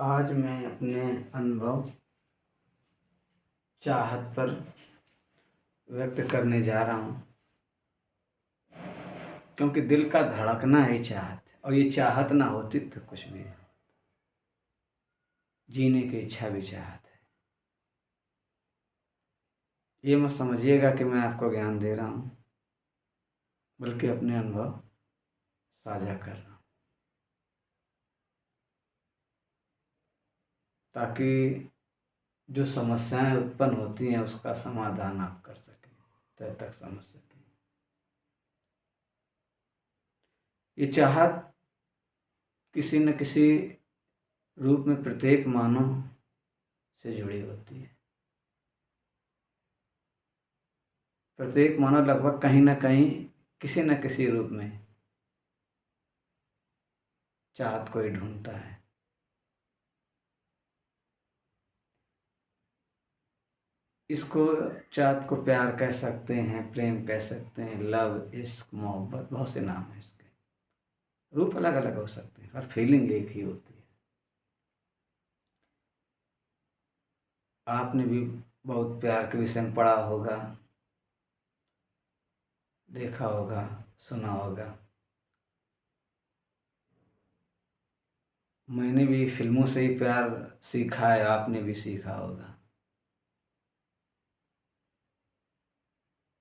आज मैं अपने अनुभव चाहत पर व्यक्त करने जा रहा हूँ, क्योंकि दिल का धड़कना है चाहत, और ये चाहत ना होती तो कुछ भी नहीं। जीने की इच्छा भी चाहत है। ये मत समझिएगा कि मैं आपको ज्ञान दे रहा हूँ, बल्कि अपने अनुभव साझा कर रहा हूँ, ताकि जो समस्याएं उत्पन्न होती हैं उसका समाधान आप कर सकें, तय तक समझ सकें। ये चाहत किसी न किसी रूप में प्रत्येक मानव से जुड़ी होती है। प्रत्येक मानव लगभग कहीं न कहीं किसी न किसी रूप में चाहत को ही ढूंढता है। इसको चाहत को प्यार कह सकते हैं, प्रेम कह सकते हैं, लव, इश्क, मोहब्बत, बहुत से नाम हैं इसके। रूप अलग अलग हो सकते हैं पर फीलिंग एक ही होती है। आपने भी बहुत प्यार के विषय में पढ़ा होगा, देखा होगा, सुना होगा। मैंने भी फिल्मों से ही प्यार सीखा है, आपने भी सीखा होगा।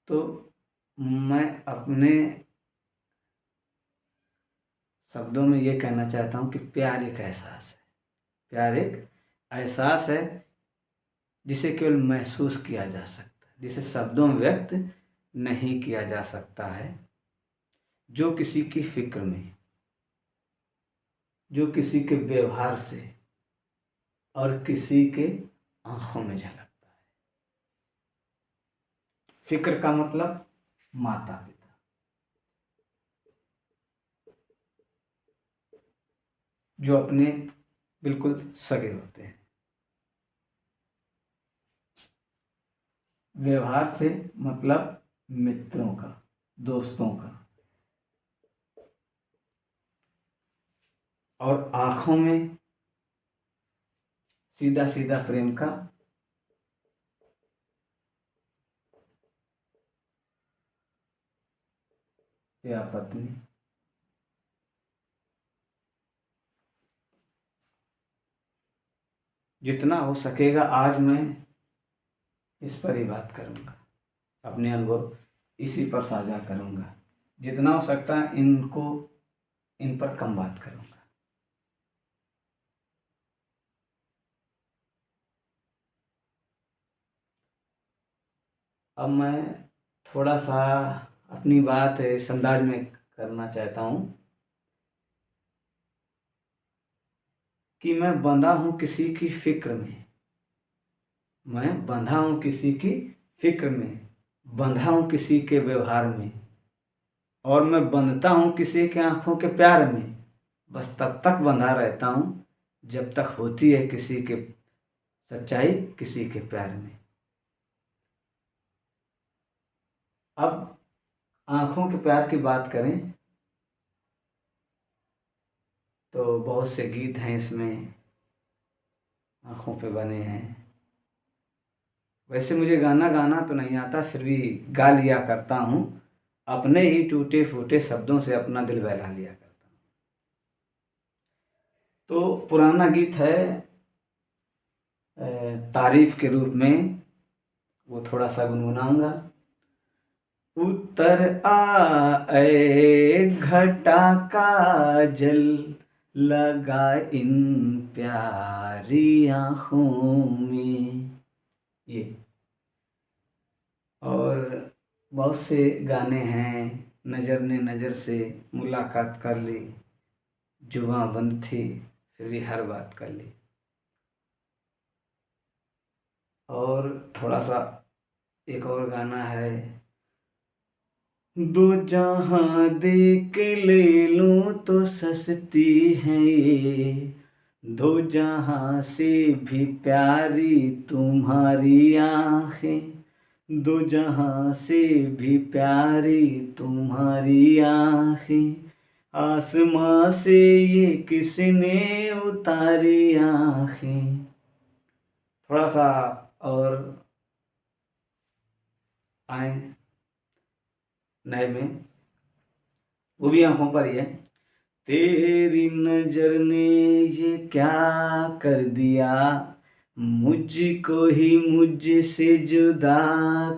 तो मैं अपने शब्दों में ये कहना चाहता हूँ कि प्यार एक एहसास है। प्यार एक एहसास है जिसे केवल महसूस किया जा सकता है, जिसे शब्दों में व्यक्त नहीं किया जा सकता है, जो किसी की फिक्र में, जो किसी के व्यवहार से और किसी के आंखों में झलकता है। फिक्र का मतलब माता पिता, जो अपने बिल्कुल सगे होते हैं। व्यवहार से मतलब मित्रों का, दोस्तों का। और आंखों में सीधा सीधा प्रेम का, या पत्नी। जितना हो सकेगा आज मैं इस पर ही बात करूँगा, अपने अनुभव इसी पर साझा करूँगा। जितना हो सकता है इन पर कम बात करूँगा। अब मैं थोड़ा सा अपनी बात इस अंदाज में करना चाहता हूँ कि मैं बंधा हूँ किसी की फिक्र में। मैं बंधा हूँ किसी की फिक्र में, बंधा हूँ किसी के व्यवहार में, और मैं बंधता हूँ किसी के आंखों के प्यार में। बस तब तक बंधा रहता हूँ जब तक होती है किसी के सच्चाई, किसी के प्यार में। अब आंखों के प्यार की बात करें तो बहुत से गीत हैं इसमें, आंखों पे बने हैं। वैसे मुझे गाना गाना तो नहीं आता, फिर भी गा लिया करता हूँ। अपने ही टूटे फूटे शब्दों से अपना दिल बहला लिया करता हूँ। तो पुराना गीत है, तारीफ के रूप में, वो थोड़ा सा गुनगुनाऊंगा। उतर आए घटा का जल, लगा इन प्यारी आँखों में। ये और बहुत से गाने हैं। नज़र ने नज़र से मुलाकात कर ली, जुबां बंद थी फिर भी हर बात कर ली। और थोड़ा सा एक और गाना है, दो जहां दे के ले लूं तो सस्ती है ये, दो जहां से भी प्यारी तुम्हारी आंखें, दो जहां से भी प्यारी तुम्हारी आंखें, आसमां से ये किसने उतारी आंखें। थोड़ा सा और आए नए में, वो भी आंखों पर ही है। तेरी नजर ने ये क्या कर दिया, मुझको ही मुझसे जुदा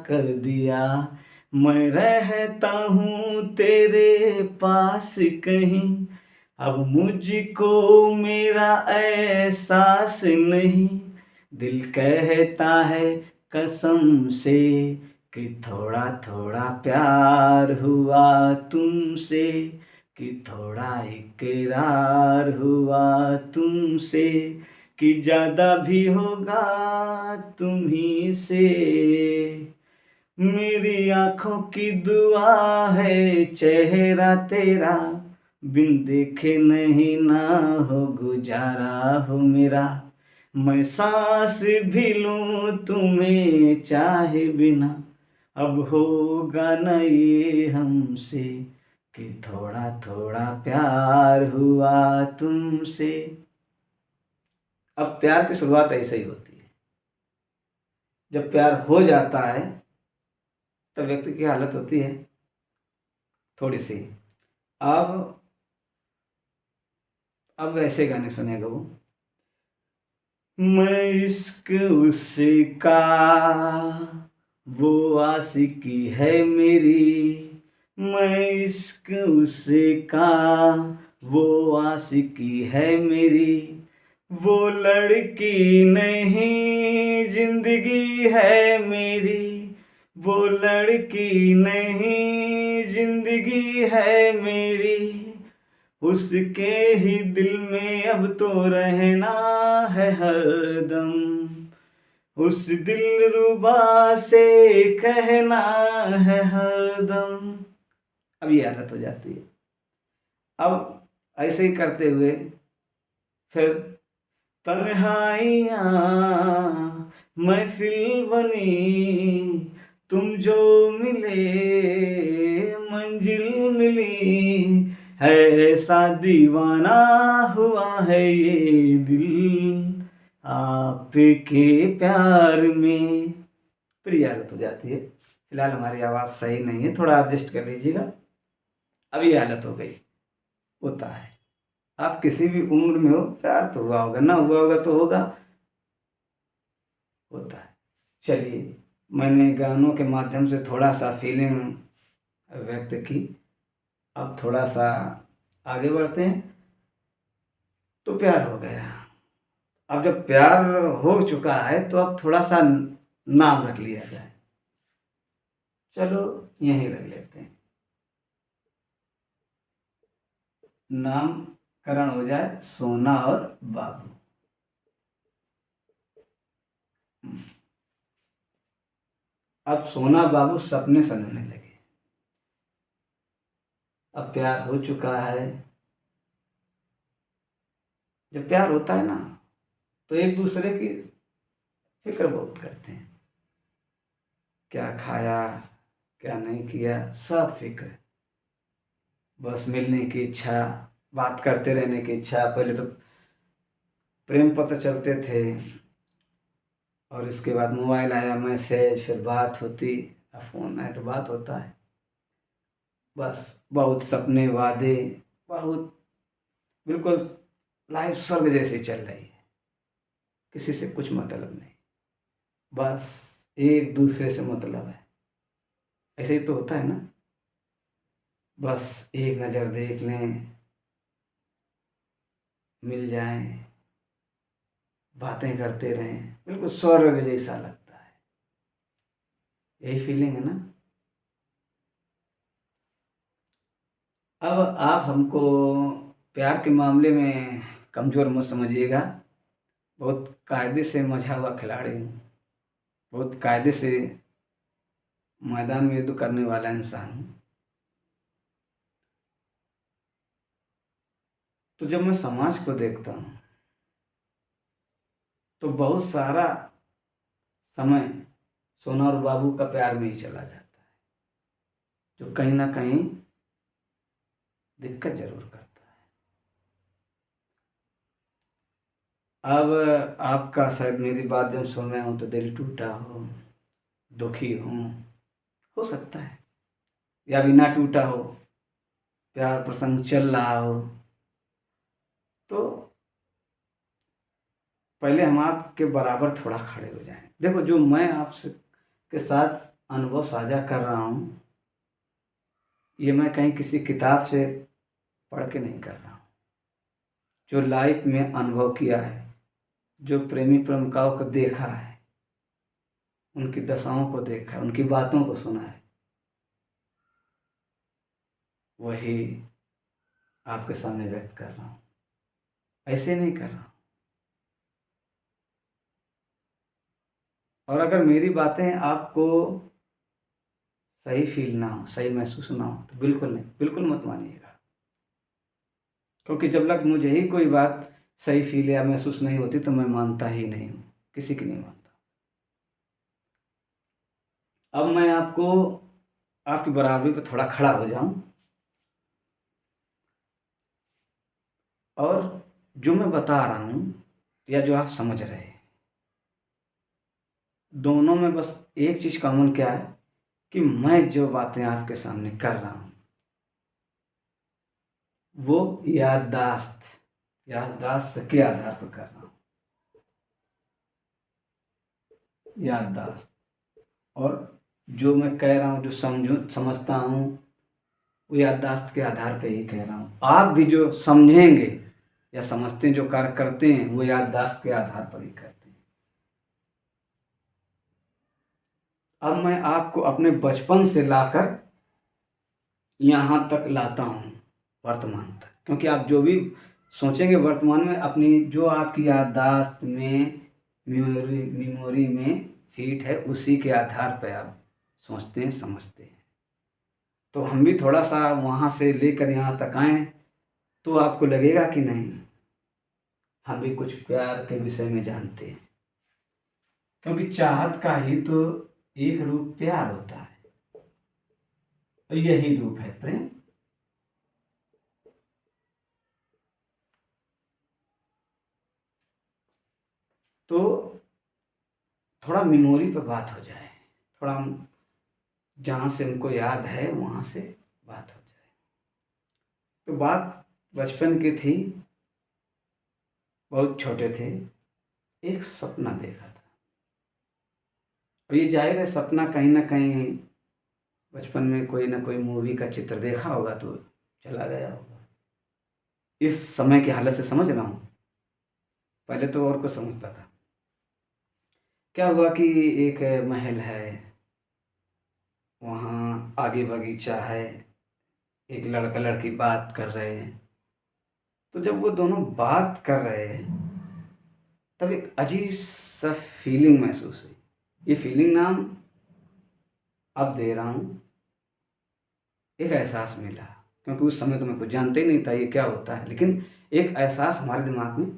कर दिया। मैं रहता हूँ तेरे पास कहीं, अब मुझको मेरा एहसास नहीं। दिल कहता है कसम से कि थोड़ा थोड़ा प्यार हुआ तुमसे, कि थोड़ा इकरार हुआ तुमसे, कि ज्यादा भी होगा तुम्ही से। मेरी आंखों की दुआ है चेहरा तेरा, बिन देखे नहीं ना हो गुजारा हो मेरा। मैं सांस भी लूं तुम्हें चाहे बिना, अब होगा न ये हमसे, कि थोड़ा थोड़ा प्यार हुआ तुमसे। अब प्यार की शुरुआत ऐसे ही होती है। जब प्यार हो जाता है तब व्यक्ति की हालत होती है थोड़ी सी। अब वैसे गाने सुनेगा वो। मैं इश्क उसका, वो आशिकी है मेरी। मैं इश्क उसका, वो आशिकी है मेरी। वो लड़की नहीं जिंदगी है मेरी। वो लड़की नहीं जिंदगी है मेरी। उसके ही दिल में अब तो रहना है हरदम। उस दिलरुबा से कहना है हरदम। अब ये हालत हो जाती है। अब ऐसे ही करते हुए फिर तन्हाइयाँ महफिल बनी, तुम जो मिले मंजिल मिली। है ऐसा दीवाना हुआ है ये दिल आपके प्यार में। फिर ये हालत हो जाती है। फिलहाल हमारी आवाज़ सही नहीं है, थोड़ा एडजस्ट कर लीजिएगा। अब ये हालत हो गई। होता है, आप किसी भी उम्र में हो, प्यार तो हुआ होगा, ना हुआ होगा तो होगा, होता है। चलिए, मैंने गानों के माध्यम से थोड़ा सा फीलिंग व्यक्त की। अब थोड़ा सा आगे बढ़ते हैं। तो प्यार हो गया। अब जब प्यार हो चुका है तो अब थोड़ा सा नाम रख लिया जाए। चलो यहीं रख लेते हैं, नामकरण हो जाए सोना और बाबू। अब सोना बाबू सपने सजने लगे। अब प्यार हो चुका है। जब प्यार होता है ना तो एक दूसरे की फिक्र बहुत करते हैं। क्या खाया, क्या नहीं किया, सब फिक्र। बस मिलने की इच्छा, बात करते रहने की इच्छा। पहले तो प्रेम पत्र चलते थे और इसके बाद मोबाइल आया, मैसेज, फिर बात होती। अब फोन आए तो बात होता है। बस बहुत सपने, वादे, बहुत, बिल्कुल लाइफ स्वर्ग जैसी चल रही है। किसी से कुछ मतलब नहीं, बस एक दूसरे से मतलब है। ऐसे ही तो होता है ना। बस एक नज़र देख लें, मिल जाएं, बातें करते रहें, बिल्कुल स्वर्ग जैसा लगता है। यही फीलिंग है ना। अब आप हमको प्यार के मामले में कमज़ोर मत समझिएगा। बहुत कायदे से मझा हुआ खिलाड़ी हूँ। बहुत कायदे से मैदान में युद्ध करने वाला इंसान हूँ। तो जब मैं समाज को देखता हूँ तो बहुत सारा समय सोना और बाबू का प्यार में ही चला जाता है, जो कहीं ना कहीं दिक्कत ज़रूर करता है। अब आपका शायद मेरी बात जब सुन रहे हो तो दिल टूटा हो, दुखी हो सकता है, या अभी ना टूटा हो, प्यार प्रसंग चल रहा हो, तो पहले हम आपके बराबर थोड़ा खड़े हो जाएं। देखो, जो मैं आपसे के साथ अनुभव साझा कर रहा हूँ, ये मैं कहीं किसी किताब से पढ़ के नहीं कर रहा हूँ। जो लाइफ में अनुभव किया है, जो प्रेमी प्रेमिकाओं को देखा है, उनकी दशाओं को देखा है, उनकी बातों को सुना है, वही आपके सामने व्यक्त कर रहा हूँ। ऐसे नहीं कर रहा हूँ। और अगर मेरी बातें आपको सही फील ना हो, सही महसूस ना हो, तो बिल्कुल नहीं, बिल्कुल मत मानिएगा। क्योंकि जब तक मुझे ही कोई बात सही फील या महसूस नहीं होती तो मैं मानता ही नहीं हूँ, किसी की नहीं मानता। अब मैं आपको आपकी बराबरी पे थोड़ा खड़ा हो जाऊं, और जो मैं बता रहा हूँ या जो आप समझ रहे हैं, दोनों में बस एक चीज़ कॉमन क्या है कि मैं जो बातें आपके सामने कर रहा हूँ वो याददाश्त याददाश्त के आधार पर कर रहा हूँ। याददाश्त, और जो मैं कह रहा हूँ, जो समझता हूँ, वो याददाश्त के आधार पर ही कह रहा हूँ। आप भी जो समझेंगे या समझते हैं, जो कार्य करते हैं, वो याददाश्त के आधार पर ही करते हैं। अब मैं आपको अपने बचपन से लाकर यहाँ तक लाता हूँ, वर्तमान तक, क्योंकि आप जो भी सोचेंगे वर्तमान में, अपनी जो आपकी याददाश्त में, मेमोरी में फीट है, उसी के आधार पर आप सोचते हैं, समझते हैं। तो हम भी थोड़ा सा वहाँ से लेकर यहाँ तक आए तो आपको लगेगा कि नहीं, हम भी कुछ प्यार के विषय में जानते हैं। क्योंकि चाहत का ही तो एक रूप प्यार होता है, और यही रूप है प्रेम। तो थोड़ा मेमोरी पे बात हो जाए, थोड़ा जहाँ से हमको याद है वहाँ से बात हो जाए। तो बात बचपन की थी, बहुत छोटे थे, एक सपना देखा था। और ये जाहिर है, सपना कहीं ना कहीं बचपन में कोई ना कोई मूवी का चित्र देखा होगा तो चला गया होगा। इस समय की हालत से समझ रहा हूँ, पहले तो और कुछ समझता था। क्या हुआ कि एक महल है, वहाँ आगे बगीचा है, एक लड़का लड़की बात कर रहे हैं। तो जब वो दोनों बात कर रहे हैं, तब एक अजीब सा फीलिंग महसूस हुई। ये फीलिंग नाम अब दे रहा हूँ, एक एहसास मिला। क्योंकि उस समय तो मैं कुछ जानते ही नहीं था ये क्या होता है, लेकिन एक एहसास हमारे दिमाग में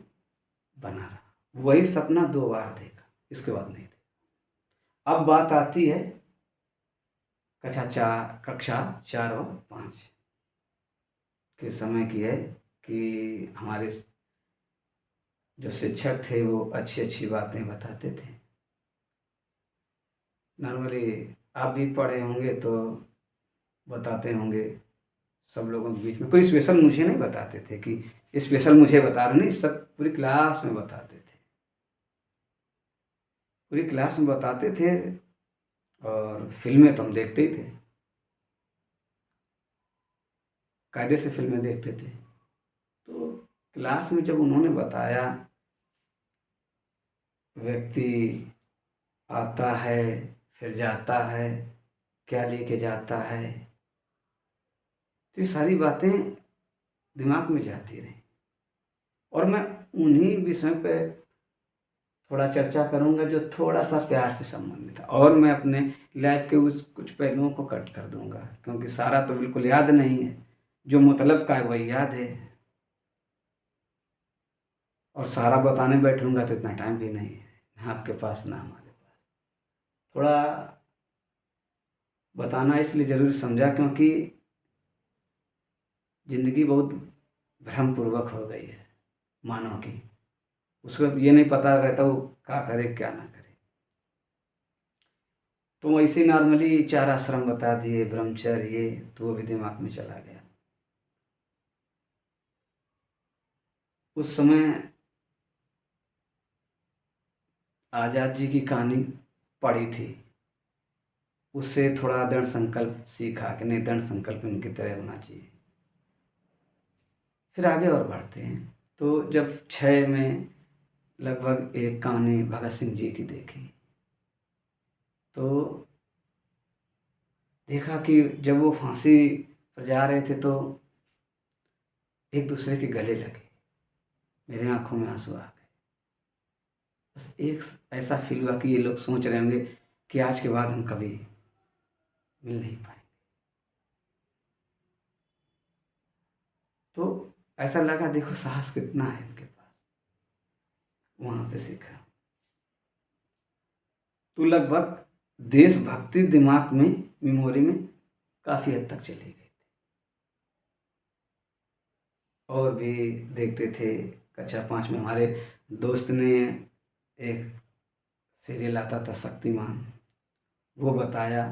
बना रहा। वही सपना 2 बार देखा, इसके बाद नहीं देखा। अब बात आती है कक्षा 4 और 5 के समय की है, कि हमारे जो शिक्षक थे वो अच्छी अच्छी बातें बताते थे। नॉर्मली आप भी पढ़े होंगे तो बताते होंगे, सब लोगों के बीच में कोई स्पेशल मुझे नहीं बताते थे कि स्पेशल मुझे बता रहे, नहीं, सब पूरी क्लास में बताते थे, पूरी क्लास में बताते थे। और फिल्में तो हम देखते ही थे, कायदे से फिल्में देखते थे। तो क्लास में जब उन्होंने बताया, व्यक्ति आता है फिर जाता है, क्या लेके जाता है, तो ये सारी बातें दिमाग में जाती रही। और मैं उन्हीं विषयों पे थोड़ा चर्चा करूंगा जो थोड़ा सा प्यार से संबंधित है, और मैं अपने लाइफ के उस कुछ पहलुओं को कट कर दूंगा, क्योंकि सारा तो बिल्कुल याद नहीं है, जो मतलब का है वही याद है। और सारा बताने बैठूंगा तो इतना टाइम भी नहीं है, ना आपके पास ना हमारे पास। थोड़ा बताना इसलिए ज़रूरी समझा क्योंकि ज़िंदगी बहुत भ्रमपूर्वक हो गई है मानव की। उसको ये नहीं पता रहता वो क्या करे क्या ना करे। तो ऐसे नॉर्मली 4 आश्रम बता दिए, ब्रह्मचर्य, तो वो भी दिमाग में चला गया। उस समय आज़ाद जी की कहानी पढ़ी थी, उससे थोड़ा दृढ़ संकल्प सीखा कि नहीं, दृढ़ संकल्प इनकी तरह होना चाहिए। फिर आगे और बढ़ते हैं। तो जब 6 में लगभग एक कहानी भगत सिंह जी की देखी, तो देखा कि जब वो फांसी पर जा रहे थे तो एक दूसरे के गले लगे, मेरे आंखों में आंसू आ गए। बस एक ऐसा फील हुआ कि ये लोग सोच रहे होंगे कि आज के बाद हम कभी मिल नहीं पाएंगे। तो ऐसा लगा देखो साहस कितना है इनके पास, वहां से सीखा। तो लगभग देशभक्ति दिमाग में, मेमोरी में काफ़ी हद तक चली गई। और भी देखते थे। कक्षा 5 में हमारे दोस्त ने एक सीरियल आता था शक्तिमान, वो बताया,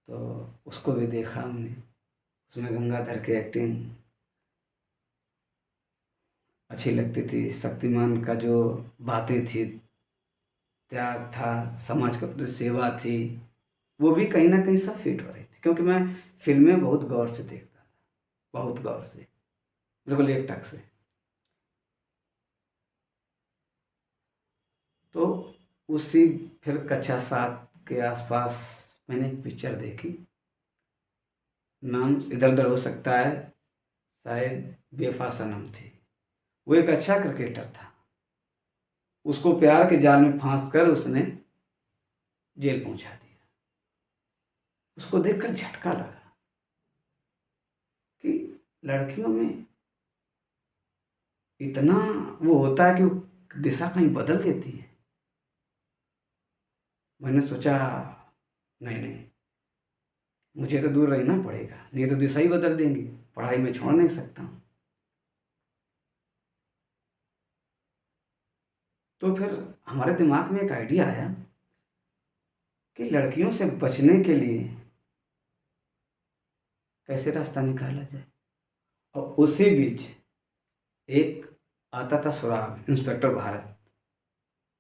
तो उसको भी देखा हमने। उसमें गंगाधर की एक्टिंग अच्छी लगती थी। शक्तिमान का जो बातें थी, त्याग था, समाज के प्रति सेवा थी, वो भी कहीं ना कहीं सब फिट हो रही थी। क्योंकि मैं फिल्में बहुत गौर से देखता था, बहुत गौर से, बिल्कुल एक टक से। तो उसी फिर कक्षा 7 के आसपास मैंने एक पिक्चर देखी, नाम इधर उधर हो सकता है, शायद बेवफा सनम थी। वो एक अच्छा क्रिकेटर था, उसको प्यार के जाल में फांस कर उसने जेल पहुंचा दिया। उसको देखकर झटका लगा कि लड़कियों में इतना वो होता है कि वो दिशा कहीं बदल देती है। मैंने सोचा नहीं नहीं, मुझे तो दूर रहना पड़ेगा, नहीं तो दिशा ही बदल देंगी, पढ़ाई में छोड़ नहीं सकता हूँ। तो फिर हमारे दिमाग में एक आइडिया आया कि लड़कियों से बचने के लिए कैसे रास्ता निकाला जाए। और उसी बीच एक आता था सुराग, इंस्पेक्टर भारत,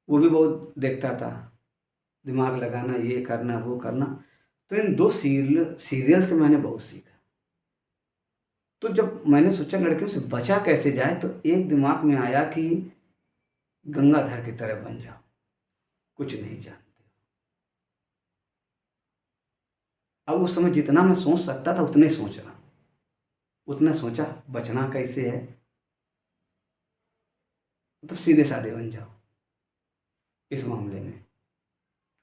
वो भी बहुत देखता था, दिमाग लगाना, ये करना वो करना। तो इन दो सीरियल से मैंने बहुत सीखा। तो जब मैंने सोचा लड़कियों से बचा कैसे जाए, तो एक दिमाग में आया कि गंगाधर की तरह बन जाओ, कुछ नहीं जानते। अब उस समय जितना मैं सोच सकता था उतने ही सोच रहा हूँ, उतना सोचा बचना कैसे है, तो सीधे साधे बन जाओ इस मामले में।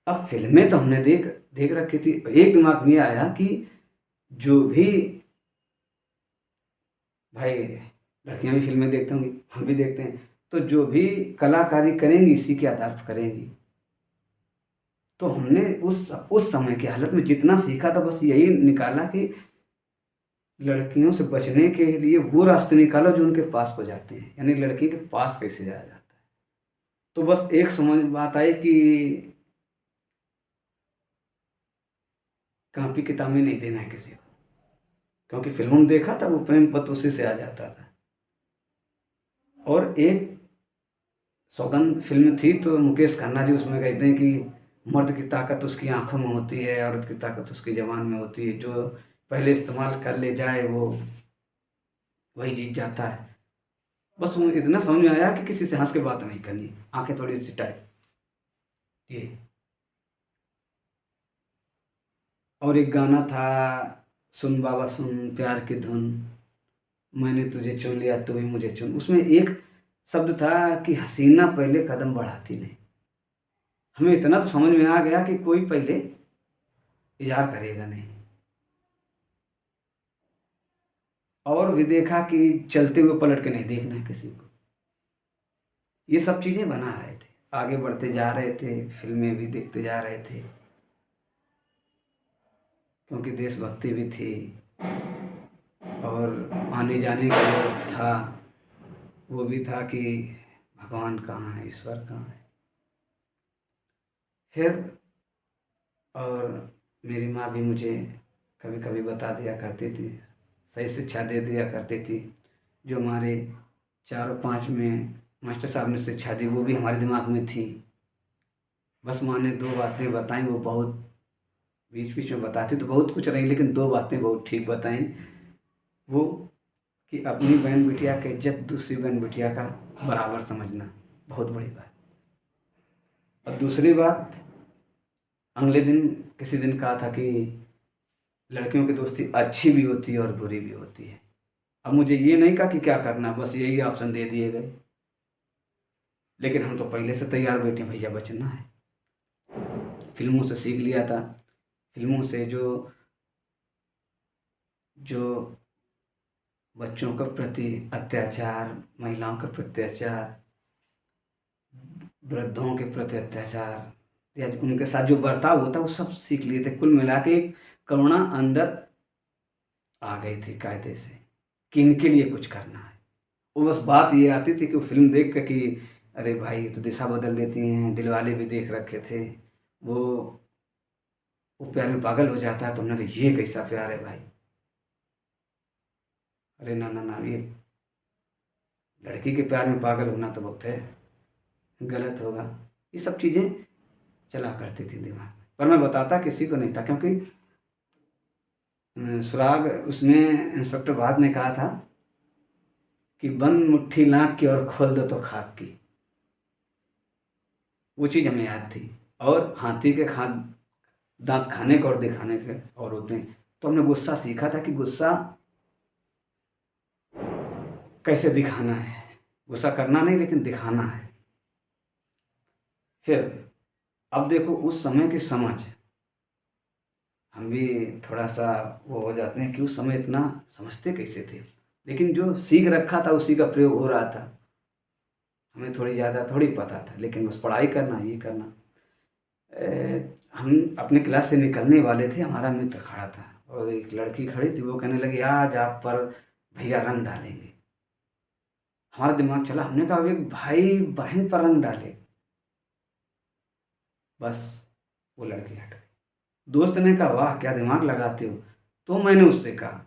अब फिल्में तो हमने देख देख रखी थी, एक दिमाग में आया कि जो भी भाई, लड़कियां भी फिल्में देखती होंगी, हम भी देखते हैं, तो जो भी कलाकारी करेंगी इसी के आधार पर करेंगी। तो हमने उस समय की हालत में जितना सीखा था बस यही निकाला कि लड़कियों से बचने के लिए वो रास्ते निकालो जो उनके पास को जाते हैं, यानी लड़की के पास कैसे जाया जाता है। तो बस एक समझ बात आई कि कॉपी किताबें नहीं देना है किसी को, क्योंकि फिल्मों में देखा था वो प्रेम पत्र उसी से आ जाता था। और एक सौगंध फिल्म थी, तो मुकेश खन्ना जी उसमें कहते हैं कि मर्द की ताकत उसकी आंखों में होती है, औरत की ताकत उसकी जबान में होती है, जो पहले इस्तेमाल कर ले जाए वो वही जीत जाता है। बस मुझे इतना समझ में आया कि किसी से हंस के बात नहीं करनी, आंखें थोड़ी सी टाइट, ये। और एक गाना था, सुन बाबा सुन प्यार की धुन, मैंने तुझे चुन लिया तू भी मुझे चुन, उसमें एक शब्द था कि हसीना पहले कदम बढ़ाती नहीं। हमें इतना तो समझ में आ गया कि कोई पहले इजहार करेगा नहीं। और भी देखा कि चलते हुए पलट के नहीं देखना है किसी को। ये सब चीज़ें बना रहे थे, आगे बढ़ते जा रहे थे, फिल्में भी देखते जा रहे थे, क्योंकि देशभक्ति भी थी। और आने जाने का जो था वो भी था कि भगवान कहाँ है, ईश्वर कहाँ है। फिर और मेरी माँ भी मुझे कभी कभी बता दिया करती थी, सही शिक्षा दे दिया करती थी। जो हमारे 4 और 5 में मास्टर साहब ने शिक्षा दी वो भी हमारे दिमाग में थी। बस माँ ने 2 बातें बताई, वो बहुत बीच बीच में बताती तो बहुत कुछ रही, लेकिन 2 बातें बहुत ठीक बताई। वो कि अपनी बहन बिटिया की इज्जत दूसरी बहन बिटिया का बराबर समझना, बहुत बड़ी बात। और दूसरी बात, अगले दिन किसी दिन कहा था कि लड़कियों की दोस्ती अच्छी भी होती है और बुरी भी होती है। अब मुझे ये नहीं कहा कि क्या करना, बस यही ऑप्शन दे दिए गए, लेकिन हम तो पहले से तैयार बैठे, भैया बचना है। फिल्मों से सीख लिया था, फिल्मों से जो जो बच्चों के प्रति अत्याचार, महिलाओं के प्रति अत्याचार, वृद्धों के प्रति अत्याचार या उनके साथ जो बर्ताव होता है वो सब सीख लिए थे। कुल मिला के एक करुणा अंदर आ गई थी कायदे से कि इनके लिए कुछ करना है। वो बस बात ये आती थी कि वो फिल्म देख कर कि अरे भाई ये तो दिशा बदल देती हैं, दिलवाले भी देख रखे थे, वो वो प्यार में पागल हो जाता है। तो हमने कहा ये कैसा प्यार है भाई, अरे ना ना ना, ये लड़की के प्यार में पागल होना तो बहुत है, गलत होगा। ये सब चीज़ें चला करती थी दिमाग में, पर मैं बताता किसी को नहीं था, क्योंकि सुराग उसमें इंस्पेक्टर भाट ने कहा था कि बंद मुट्ठी लाख की और खोल दो तो खाक की। वो चीज़ हमें याद थी। और हाथी के दांत खाने के और दिखाने के और होते हैं। तो हमने गुस्सा सीखा था कि गुस्सा कैसे दिखाना है, गुस्सा करना नहीं लेकिन दिखाना है। फिर अब देखो उस समय की समझ, हम भी थोड़ा सा वो हो जाते हैं कि उस समय इतना समझते कैसे थे, लेकिन जो सीख रखा था उसी का प्रयोग हो रहा था। हमें थोड़ी ज़्यादा थोड़ी पता था, लेकिन बस पढ़ाई करना, ये करना। हम अपने क्लास से निकलने वाले थे, हमारा मित्र खड़ा था और एक लड़की खड़ी थी। वो कहने लगी आज आप पर भैया रंग डालेंगे। हमारा दिमाग चला, हमने कहा एक भाई बहन पर रंग डाले, बस वो लड़की हट गई। दोस्त ने कहा वाह क्या दिमाग लगाते हो। तो मैंने उससे कहा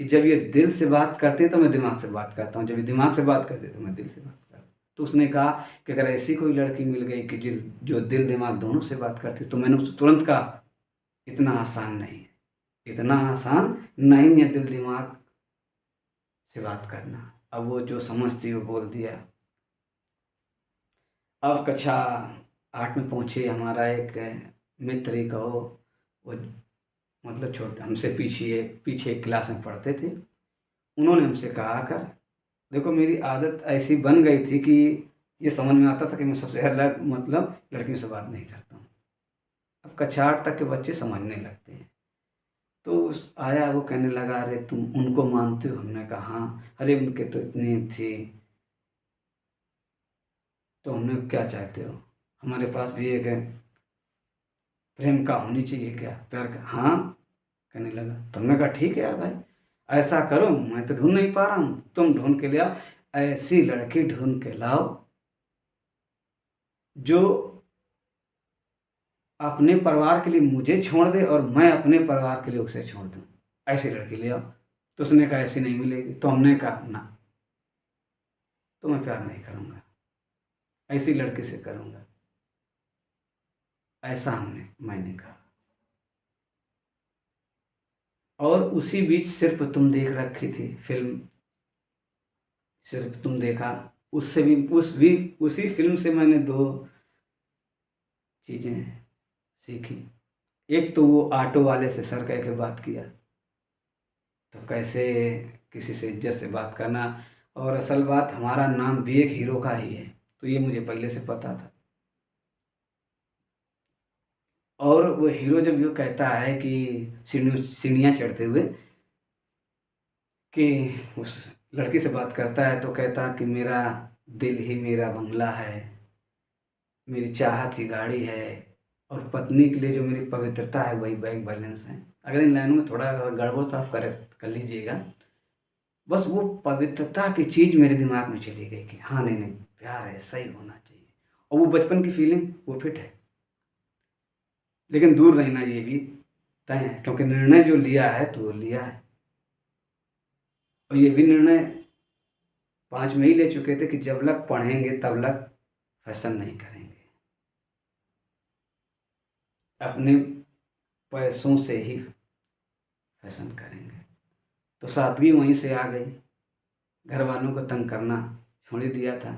कि जब ये दिल से बात करते हैं तो मैं दिमाग से बात करता हूँ, जब ये दिमाग से बात करते हैं तो मैं दिल से बात करता हूँ। तो उसने कहा कि अगर ऐसी कोई लड़की मिल गई कि जो दिल दिमाग दोनों से बात करती, तो मैंने उससे तुरंत कहा इतना आसान नहीं है, इतना आसान नहीं है दिल दिमाग से बात करना। अब वो जो समझती वो बोल दिया। अब कक्षा 8 में पहुँचे, हमारा एक मित्र ही कहो, वो मतलब छोटे हमसे पीछे पीछे एक क्लास में पढ़ते थे। उन्होंने हमसे कहा कर, देखो मेरी आदत ऐसी बन गई थी कि ये समझ में आता था कि मैं सबसे अलग मतलब लड़कियों से बात नहीं करता हूँ। अब कक्षा 8 तक के बच्चे समझने लगते हैं। तो आया वो कहने लगा अरे तुम उनको मानते हो। हमने कहा हाँ। अरे उनके तो इतनी थी। तो हमने क्या चाहते हो, हमारे पास भी एक है, प्रेम का होनी चाहिए क्या, प्यार का। हाँ कहने लगा। तो हमने कहा ठीक है यार भाई, ऐसा करो मैं तो ढूंढ नहीं पा रहा हूँ, तुम ढूंढ के ले आओ, ऐसी लड़की ढूंढ के लाओ जो अपने परिवार के लिए मुझे छोड़ दे और मैं अपने परिवार के लिए उसे छोड़ दूँ, ऐसी लड़की ले आओ। तो उसने कहा ऐसी नहीं मिलेगी। तो हमने कहा ना, तो मैं प्यार नहीं करूँगा, ऐसी लड़की से करूँगा, ऐसा मैंने कहा। और उसी बीच सिर्फ तुम देख रखी थी फिल्म, सिर्फ तुम देखा। उससे भी उसी फिल्म से मैंने 2 चीज़ें सीखी। एक तो वो ऑटो वाले से सर कह के बात किया, तो कैसे किसी से इज्जत से बात करना। और असल बात हमारा नाम भी एक हीरो का ही है, तो ये मुझे पहले से पता था। और वो हीरो जब यूँ कहता है कि सीढ़ियाँ चढ़ते हुए कि उस लड़की से बात करता है, तो कहता कि मेरा दिल ही मेरा बंगला है, मेरी चाहत ही गाड़ी है, और पत्नी के लिए जो मेरी पवित्रता है वही बैंक बैलेंस है। अगर इन लाइनों में थोड़ा गड़बड़ तो आप करेक्ट कर लीजिएगा। बस वो पवित्रता की चीज़ मेरे दिमाग में चली गई कि हाँ नहीं नहीं, प्यार ऐसा ही होना चाहिए। और वो बचपन की फीलिंग वो फिट है। लेकिन दूर रहना ये भी तय है, क्योंकि निर्णय जो लिया है तो वो लिया है। और ये भी निर्णय 5 में ही ले चुके थे कि जब तक पढ़ेंगे तब तक फैशन नहीं करेंगे, अपने पैसों से ही फैशन करेंगे। तो सादगी वहीं से आ गई। घर वालों को तंग करना छोड़ ही दिया था,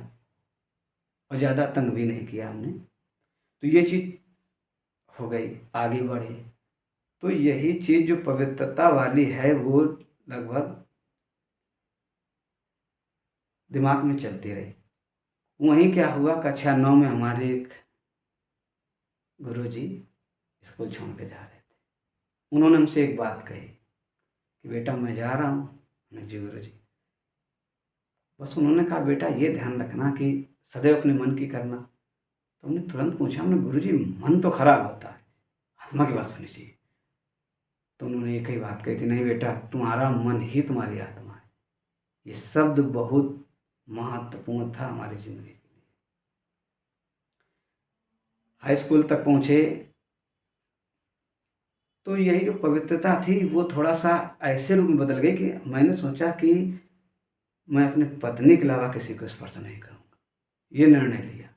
और ज़्यादा तंग भी नहीं किया हमने। तो ये चीज़ हो गई, आगे बढ़े। तो यही चीज़ जो पवित्रता वाली है वो लगभग दिमाग में चलती रही। वहीं क्या हुआ, कक्षा 9 में हमारे एक गुरुजी स्कूल छोड़ के जा रहे थे। उन्होंने हमसे एक बात कही कि बेटा मैं जा रहा हूँ। मैंने जी गुरुजी। बस उन्होंने कहा बेटा ये ध्यान रखना कि सदैव अपने मन की करना। तो हमने तुरंत पूछा, हमने गुरुजी मन तो खराब होता है, आत्मा की बात सुननी चाहिए। तो उन्होंने एक ही बात कही थी, नहीं बेटा तुम्हारा मन ही तुम्हारी आत्मा है। ये शब्द बहुत महत्वपूर्ण था हमारी ज़िंदगी के लिए। हाई स्कूल तक पहुँचे तो यही जो पवित्रता थी वो थोड़ा सा ऐसे रूप में बदल गई कि मैंने सोचा कि मैं अपनी पत्नी के अलावा किसी को स्पर्श नहीं करूँगा। ये निर्णय लिया।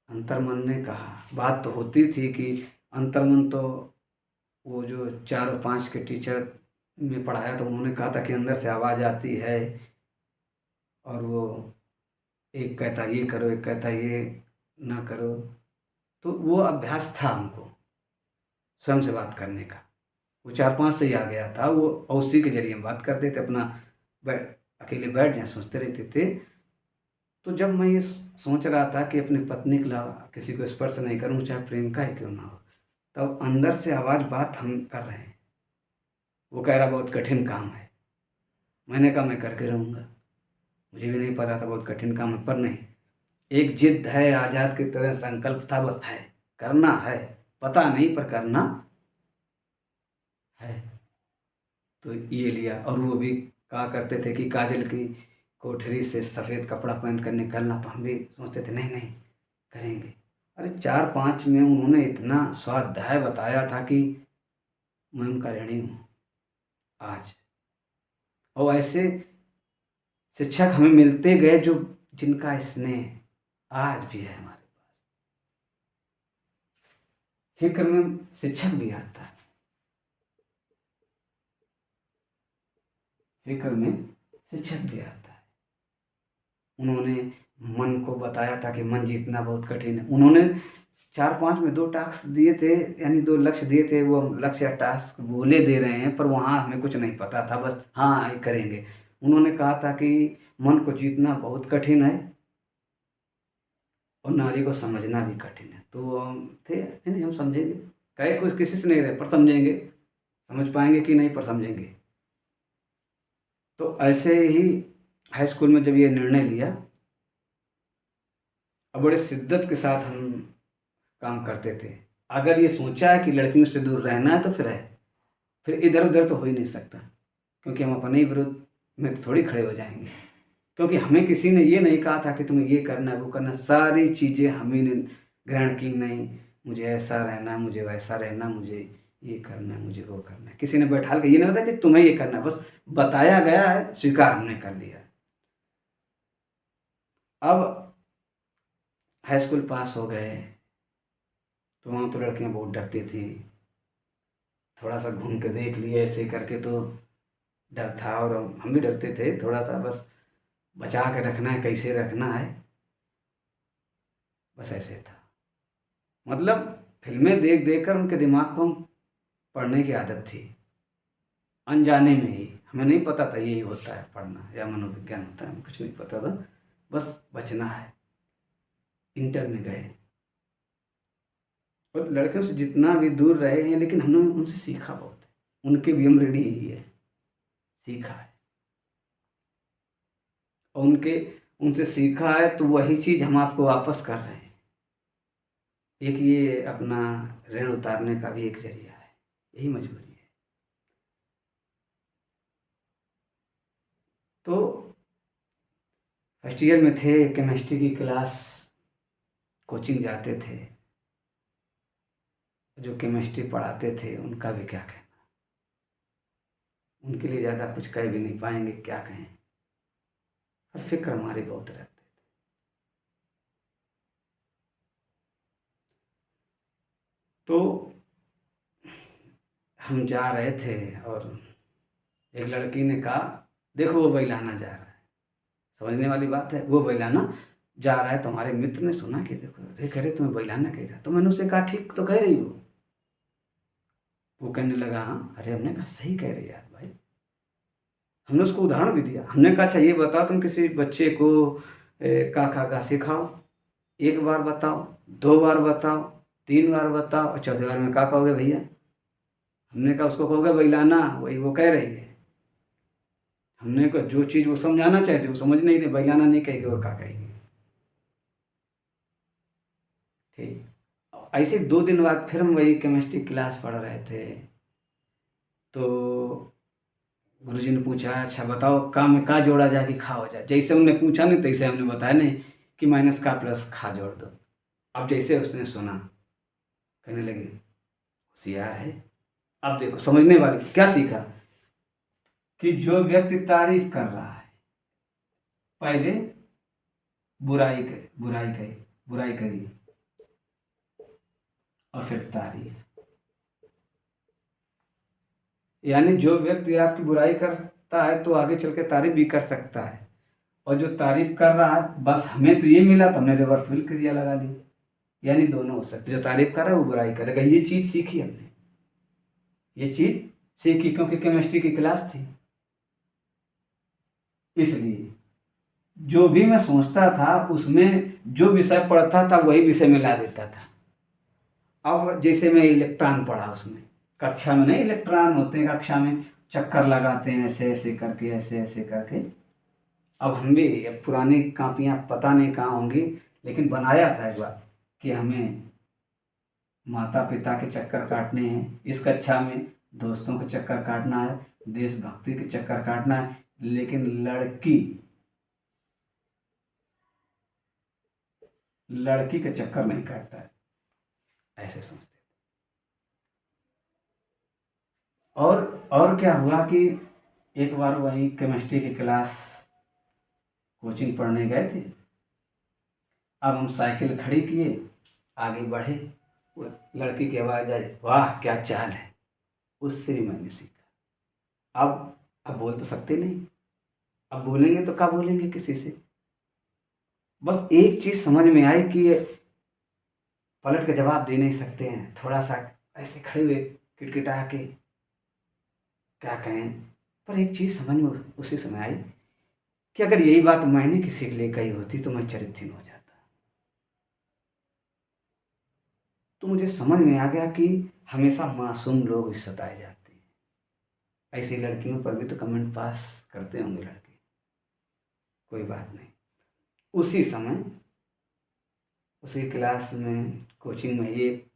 अंतर्मन ने कहा, बात तो होती थी कि अंतर्मन तो वो जो 4 और 5 के टीचर ने पढ़ाया तो उन्होंने कहा था कि अंदर से आवाज़ आती है, और वो एक कहता ये करो, एक कहता ये ना करो। तो वो अभ्यास था हमको स्वयं से बात करने का। वो 4-5 से ही आ गया था वो, और उसी के जरिए हम बात करते थे। अपना बैठ अकेले बैठ जाए सोचते रहते थे। तो जब मैं ये सोच रहा था कि अपनी पत्नी के अलावा किसी को स्पर्श नहीं करूँ, चाहे प्रेम का ही क्यों ना हो, तब अंदर से आवाज़, बात हम कर रहे हैं। वो कह रहा बहुत कठिन काम है। मैंने कहा मैं करके रहूँगा। मुझे भी नहीं पता था बहुत कठिन काम है, पर नहीं, एक जिद है, आज़ाद की तरह संकल्प था, बस है, करना है, पता नहीं पर करना है। तो ये लिया। और वो भी कहा करते थे कि काजल की कोठरी से सफ़ेद कपड़ा पहन कर निकलना। तो हम भी सोचते थे नहीं नहीं करेंगे। अरे 4-5 में उन्होंने इतना स्वाध्याय बताया था कि मैं उनका ऋणी हूँ आज। और ऐसे शिक्षक हमें मिलते गए जो जिनका स्नेह आज भी है हमारे पास। फिक्र में शिक्षक भी आता है, फिक्र में शिक्षक भी आता है। उन्होंने मन को बताया था कि मन जीतना बहुत कठिन है। उन्होंने 4-5 में 2 टास्क दिए थे, यानी 2 लक्ष्य दिए थे। वो हम लक्ष्य या टास्क बोले दे रहे हैं, पर वहाँ हमें कुछ नहीं पता था, बस हाँ ये करेंगे। उन्होंने कहा था कि मन को जीतना बहुत कठिन है और नारी को समझना भी कठिन है। तो हम थे नहीं हम समझेंगे, कहे कुछ किसी से नहीं रहे पर समझेंगे, समझ पाएंगे कि नहीं पर समझेंगे। तो ऐसे ही हाई स्कूल में जब ये निर्णय लिया, और बड़े शिद्दत के साथ हम काम करते थे। अगर ये सोचा है कि लड़कियों से दूर रहना है तो फिर है, फिर इधर उधर तो हो ही नहीं सकता, क्योंकि हम अपने ही विरुद्ध में तो थोड़ी खड़े हो जाएंगे। क्योंकि हमें किसी ने ये नहीं कहा था कि तुम्हें ये करना है वो करना है। सारी चीज़ें हम ही ने ग्रहण की। नहीं मुझे ऐसा रहना है, मुझे वैसा रहना, मुझे ये करना है, मुझे वो करना है। किसी ने बैठा के ये नहीं होता कि तुम्हें ये करना है, बस बताया गया है, स्वीकार हमने कर लिया है। अब हाई स्कूल पास हो गए तो वहाँ तो लड़कियाँ बहुत डरती थी। थोड़ा सा घूम के देख लिए ऐसे करके तो डर था, और हम भी डरते थे थोड़ा सा। बस बचा के रखना है, कैसे रखना है, बस ऐसे था। मतलब फिल्में देख देख कर उनके दिमाग को हम पढ़ने की आदत थी, अनजाने में ही। हमें नहीं पता था यही होता है पढ़ना या मनोविज्ञान होता है, हमें कुछ नहीं पता था, बस बचना है। इंटर में गए और लड़कियों से जितना भी दूर रहे हैं, लेकिन हमने उनसे सीखा बहुत है। उनके भी हम रेडी ही है, सीखा है। और उनसे सीखा है तो वही चीज़ हम आपको वापस कर रहे हैं। एक ये अपना ऋण उतारने का भी एक जरिया है, यही मजबूरी है। तो फर्स्ट ईयर में थे, केमिस्ट्री की क्लास कोचिंग जाते थे, जो केमिस्ट्री पढ़ाते थे उनका भी क्या कहना, उनके लिए ज़्यादा कुछ कह भी नहीं पाएंगे, क्या कहें, पर फिक्र हमारी बहुत रहती। तो हम जा रहे थे और एक लड़की ने कहा, देखो वो बहलाना जा रहा है। समझने वाली बात है, वो बहलाना जा रहा है। तो हमारे मित्र ने सुना कि देखो, अरे कह रहे तुम्हें बहलाना कह रहा। तो मैंने उससे कहा, ठीक तो कह रही हो। वो कहने लगा, हाँ। अरे हमने कहा, सही कह रही यार भाई। हमने उसको उदाहरण भी दिया। हमने कहा, अच्छा ये बताओ, तुम किसी बच्चे को का खा गा सिखाओ, एक बार बताओ, दो बार बताओ, तीन बार बताओ, और चौथे बार में क्या कहोगे भैया? हमने कहा, उसको कहोगे बहलाना, वही वो कह रही है। हमने कहा, जो चीज़ वो समझाना चाहते वो समझ नहीं रहे, बहलाना नहीं कहेगी और क्या कहेगी। ठीक। ऐसे 2 दिन बाद फिर हम वही केमिस्ट्री क्लास पढ़ रहे थे। तो गुरुजी ने पूछा, अच्छा बताओ का में का जोड़ा जाए कि खा हो जाए। जैसे उन्होंने पूछा नहीं, तैसे हमने बताया नहीं कि माइनस का प्लस खा जोड़ दो। अब जैसे उसने सुना, कहने लगे, होशियार है। अब देखो, समझने वाली क्या सीखा कि जो व्यक्ति तारीफ कर रहा है, पहले बुराई करिए और फिर तारीफ। यानी जो व्यक्ति आपकी बुराई करता है तो आगे चल के तारीफ भी कर सकता है, और जो तारीफ कर रहा है, बस हमें तो ये मिला तो हमने रिवर्सिबल क्रिया लगा ली। यानी दोनों हो सकते, जो तारीफ कर रहा है वो बुराई करेगा। ये चीज़ सीखी हमने, ये चीज़ सीखी क्योंकि केमिस्ट्री की क्लास थी। इसलिए जो भी मैं सोचता था उसमें जो विषय पढ़ता था वही विषय में ला देता था। अब जैसे मैं इलेक्ट्रॉन पढ़ा, उसमें कक्षा में नहीं, इलेक्ट्रॉन होते हैं कक्षा में, चक्कर लगाते हैं ऐसे ऐसे करके, ऐसे ऐसे करके। अब हम भी, अब पुरानी कापियाँ पता नहीं कहाँ होंगी, लेकिन बनाया था एक बार कि हमें माता पिता के चक्कर काटने हैं, इस कक्षा में दोस्तों के चक्कर काटना है, देशभक्ति के चक्कर काटना है, लेकिन लड़की के चक्कर नहीं काटता है, ऐसे समझते। और क्या हुआ कि एक बार वही केमिस्ट्री की क्लास कोचिंग पढ़ने गए थे। अब हम साइकिल खड़ी किए, आगे बढ़े, वो लड़की की आवाज़ आई, वाह क्या चाल है। उससे भी मैंने सीखा। अब बोल तो सकते नहीं, अब बोलेंगे तो क्या बोलेंगे किसी से। बस एक चीज़ समझ में आई कि ये पलट के जवाब दे नहीं सकते हैं, थोड़ा सा ऐसे खड़े हुए किटकिटा के क्या कहें। पर एक चीज़ समझ में उसी समय आई कि अगर यही बात मैंने किसी के लिए कही होती तो मैं चरित्रहीन हो जाता। तो मुझे समझ में आ गया कि हमेशा मासूम लोग सताए जाते हैं। ऐसी लड़कियों पर भी तो कमेंट पास करते होंगे लड़के, कोई बात नहीं। उसी समय उसी क्लास में कोचिंग में ही एक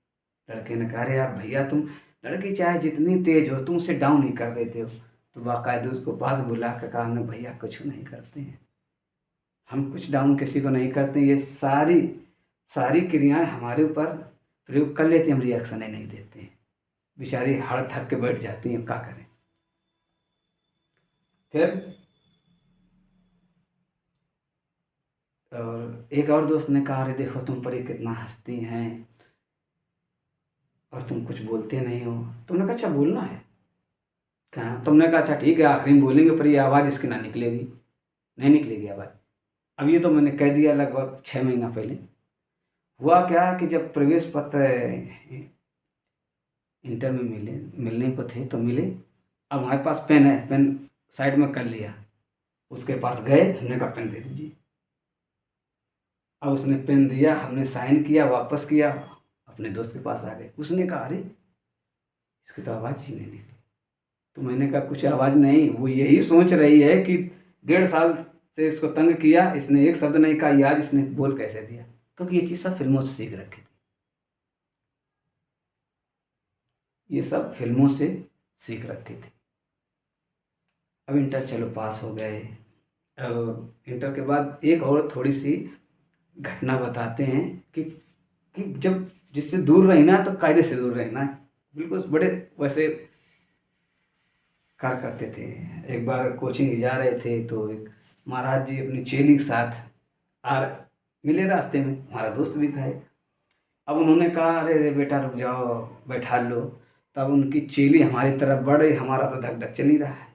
लड़के ने कहा, अरे यार भैया, तुम लड़की चाहे जितनी तेज हो तुम उसे डाउन ही कर देते हो। तो बाकायदे उसको पास बुला कर कहा हमने, भैया कुछ नहीं करते हैं, हम कुछ डाउन किसी को नहीं करते, ये सारी सारी क्रियाएं हमारे ऊपर प्रयोग कर लेती हैं, हम रिएक्शन ही नहीं देते हैं। बेचारी हड़ थक के बैठ जाती हैं, क्या करें। फिर और एक और दोस्त ने कहा, अरे देखो तुम पर ये कितना हंसती हैं और तुम कुछ बोलते नहीं हो। तुमने कहा, अच्छा बोलना है। कहा, तुमने कहा, अच्छा ठीक है आखिरी में बोलेंगे, पर ये आवाज़ इसकी ना निकलेगी, नहीं निकलेगी आवाज़। अब ये तो मैंने कह दिया लगभग 6 महीना पहले। हुआ क्या कि जब प्रवेश पत्र इंटर में मिलने को थे तो मिले। अब हमारे पास पेन है, पेन साइड में कर लिया, उसके पास गए, हमने कहा पेन दे दीजिए। अब उसने पेन दिया, हमने साइन किया, वापस किया, अपने दोस्त के पास आ गए। उसने कहा, अरे इसकी तो आवाज़ ही नहीं निकली। तो मैंने कहा, कुछ आवाज़ नहीं, वो यही सोच रही है कि 1.5 साल से इसको तंग किया, इसने एक शब्द नहीं कहा, ये आज इसने बोल कैसे दिया। क्योंकि ये चीज़ सब फिल्मों से सीख रखी थी, ये सब फिल्मों से सीख रखी थी। अब इंटर चलो पास हो गए, और इंटर के बाद एक और थोड़ी सी घटना बताते हैं कि जब जिससे दूर रहना है तो कायदे से दूर रहना है, बिल्कुल बड़े वैसे कार्य करते थे। एक बार कोचिंग जा रहे थे तो एक महाराज जी अपनी चेली के साथ आ मिले रास्ते में, हमारा दोस्त भी था। अब उन्होंने कहा अरे अरे बेटा रुक जाओ, बैठा लो। तब उनकी चेली हमारी तरफ बढ़ रही, हमारा तो धक धक चल ही रहा है।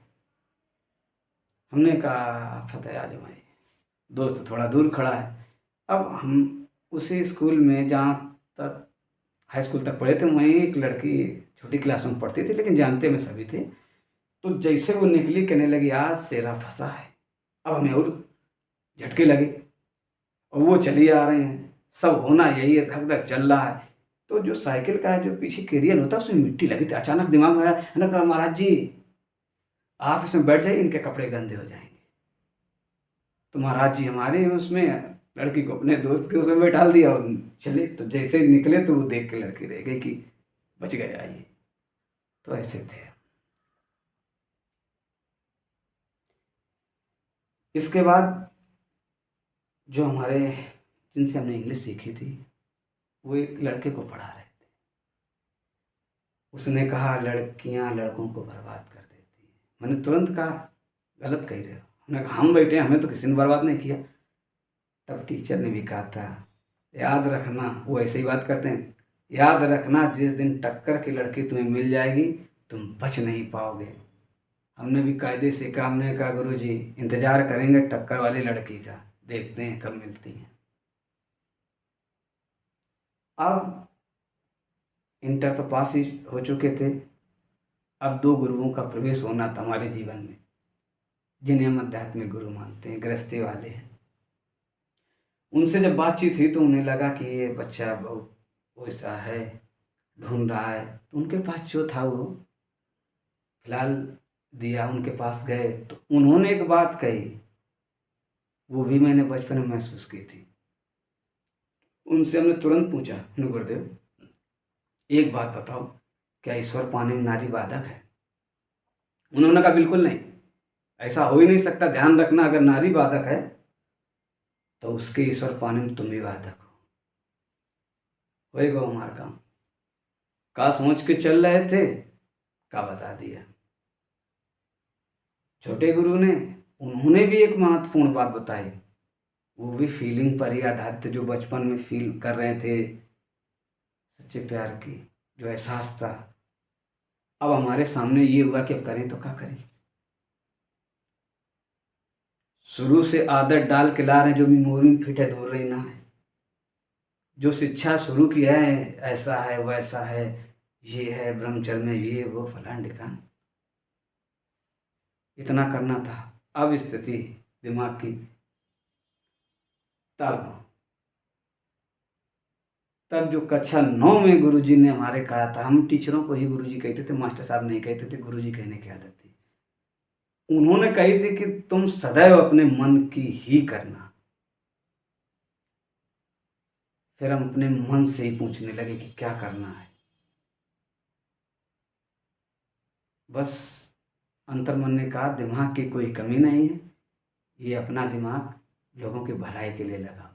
हमने कहा फतेह आजम आइए। दोस्त थोड़ा दूर खड़ा है। अब हम उसी स्कूल में जहाँ तक हाई स्कूल तक पढ़े थे, वहीं एक लड़की छोटी क्लास में पढ़ती थी, लेकिन जानते में सभी थे। तो जैसे वो निकली कहने लगी आज सेरा फंसा है। अब हमें और झटके लगे और वो चली आ रहे हैं, सब होना यही है, धक धक चल रहा है। तो जो साइकिल का जो पीछे कैरियर होता है उसमें मिट्टी लगी थी। अचानक दिमाग में आया, है ना, कहा महाराज जी आप इसमें बैठ जाइए, इनके कपड़े गंदे हो जाएंगे। तो महाराज जी हमारे उसमें लड़की को अपने दोस्त के उसमें बैठा दिया और चले। तो जैसे निकले तो वो देख के लड़की रह गई कि बच गया ये। तो ऐसे थे। इसके बाद जो हमारे जिनसे हमने इंग्लिश सीखी थी वो एक लड़के को पढ़ा रहे थे। उसने कहा लड़कियां लड़कों को बर्बाद कर देती हैं। मैंने तुरंत कहा गलत कह रहे हो। हमने कहा हम बैठे हैं, हमें तो किसी ने बर्बाद नहीं किया। तब टीचर ने भी कहा था याद रखना, वो ऐसे ही बात करते हैं, याद रखना जिस दिन टक्कर की लड़की तुम्हें मिल जाएगी तुम बच नहीं पाओगे। हमने भी कायदे से कहा, हमने कहा गुरुजी इंतज़ार करेंगे टक्कर वाली लड़की का, देखते हैं कब मिलती है। अब इंटर तो पास ही हो चुके थे। अब दो गुरुओं का प्रवेश होना था हमारे जीवन में, जिन्हें हम आध्यात्मिक गुरु मानते हैं, गृहस्थी वाले हैं। उनसे जब बातचीत हुई तो उन्हें लगा कि ये बच्चा बहुत वैसा है, ढूंढ रहा है। तो उनके पास जो था वो फिलहाल दिया, उनके पास गए तो उन्होंने एक बात कही, वो भी मैंने बचपन में महसूस की थी। उनसे हमने तुरंत पूछा, गुरुदेव एक बात बताओ, क्या ईश्वर पाने में नारी बाधक है? उन्होंने कहा बिल्कुल नहीं, ऐसा हो ही नहीं सकता। ध्यान रखना अगर नारी बाधक है तो उसके ईश्वर पाने में तुम भी बाधक हो। होएगा हमारा काम। का सोच के चल रहे थे, का बता दिया। छोटे गुरु ने उन्होंने भी एक महत्वपूर्ण बात बताई, वो भी फीलिंग पर ही आधारित, जो बचपन में फील कर रहे थे सच्चे प्यार की जो एहसास था। अब हमारे सामने ये हुआ कि अब करें तो क्या करें। शुरू से आदत डाल के ला रहे हैं, जो मेमोरी में फिट है दूर रहना है। जो शिक्षा शुरू की है ऐसा है वैसा है, ये है ब्रह्मचर्य में, ये वो फलान ढिकान, इतना करना था। अब स्थिति दिमाग की, तब तब जो कक्षा 9 में गुरुजी ने हमारे कहा था, हम टीचरों को ही गुरुजी कहते थे, मास्टर साहब नहीं कहते थे, गुरुजी कहने की आदत थी। उन्होंने कही थी कि तुम सदैव अपने मन की ही करना। फिर हम अपने मन से ही पूछने लगे कि क्या करना है। बस अंतर्मन ने कहा दिमाग की कोई कमी नहीं है, ये अपना दिमाग लोगों की भलाई के लिए लगाओ,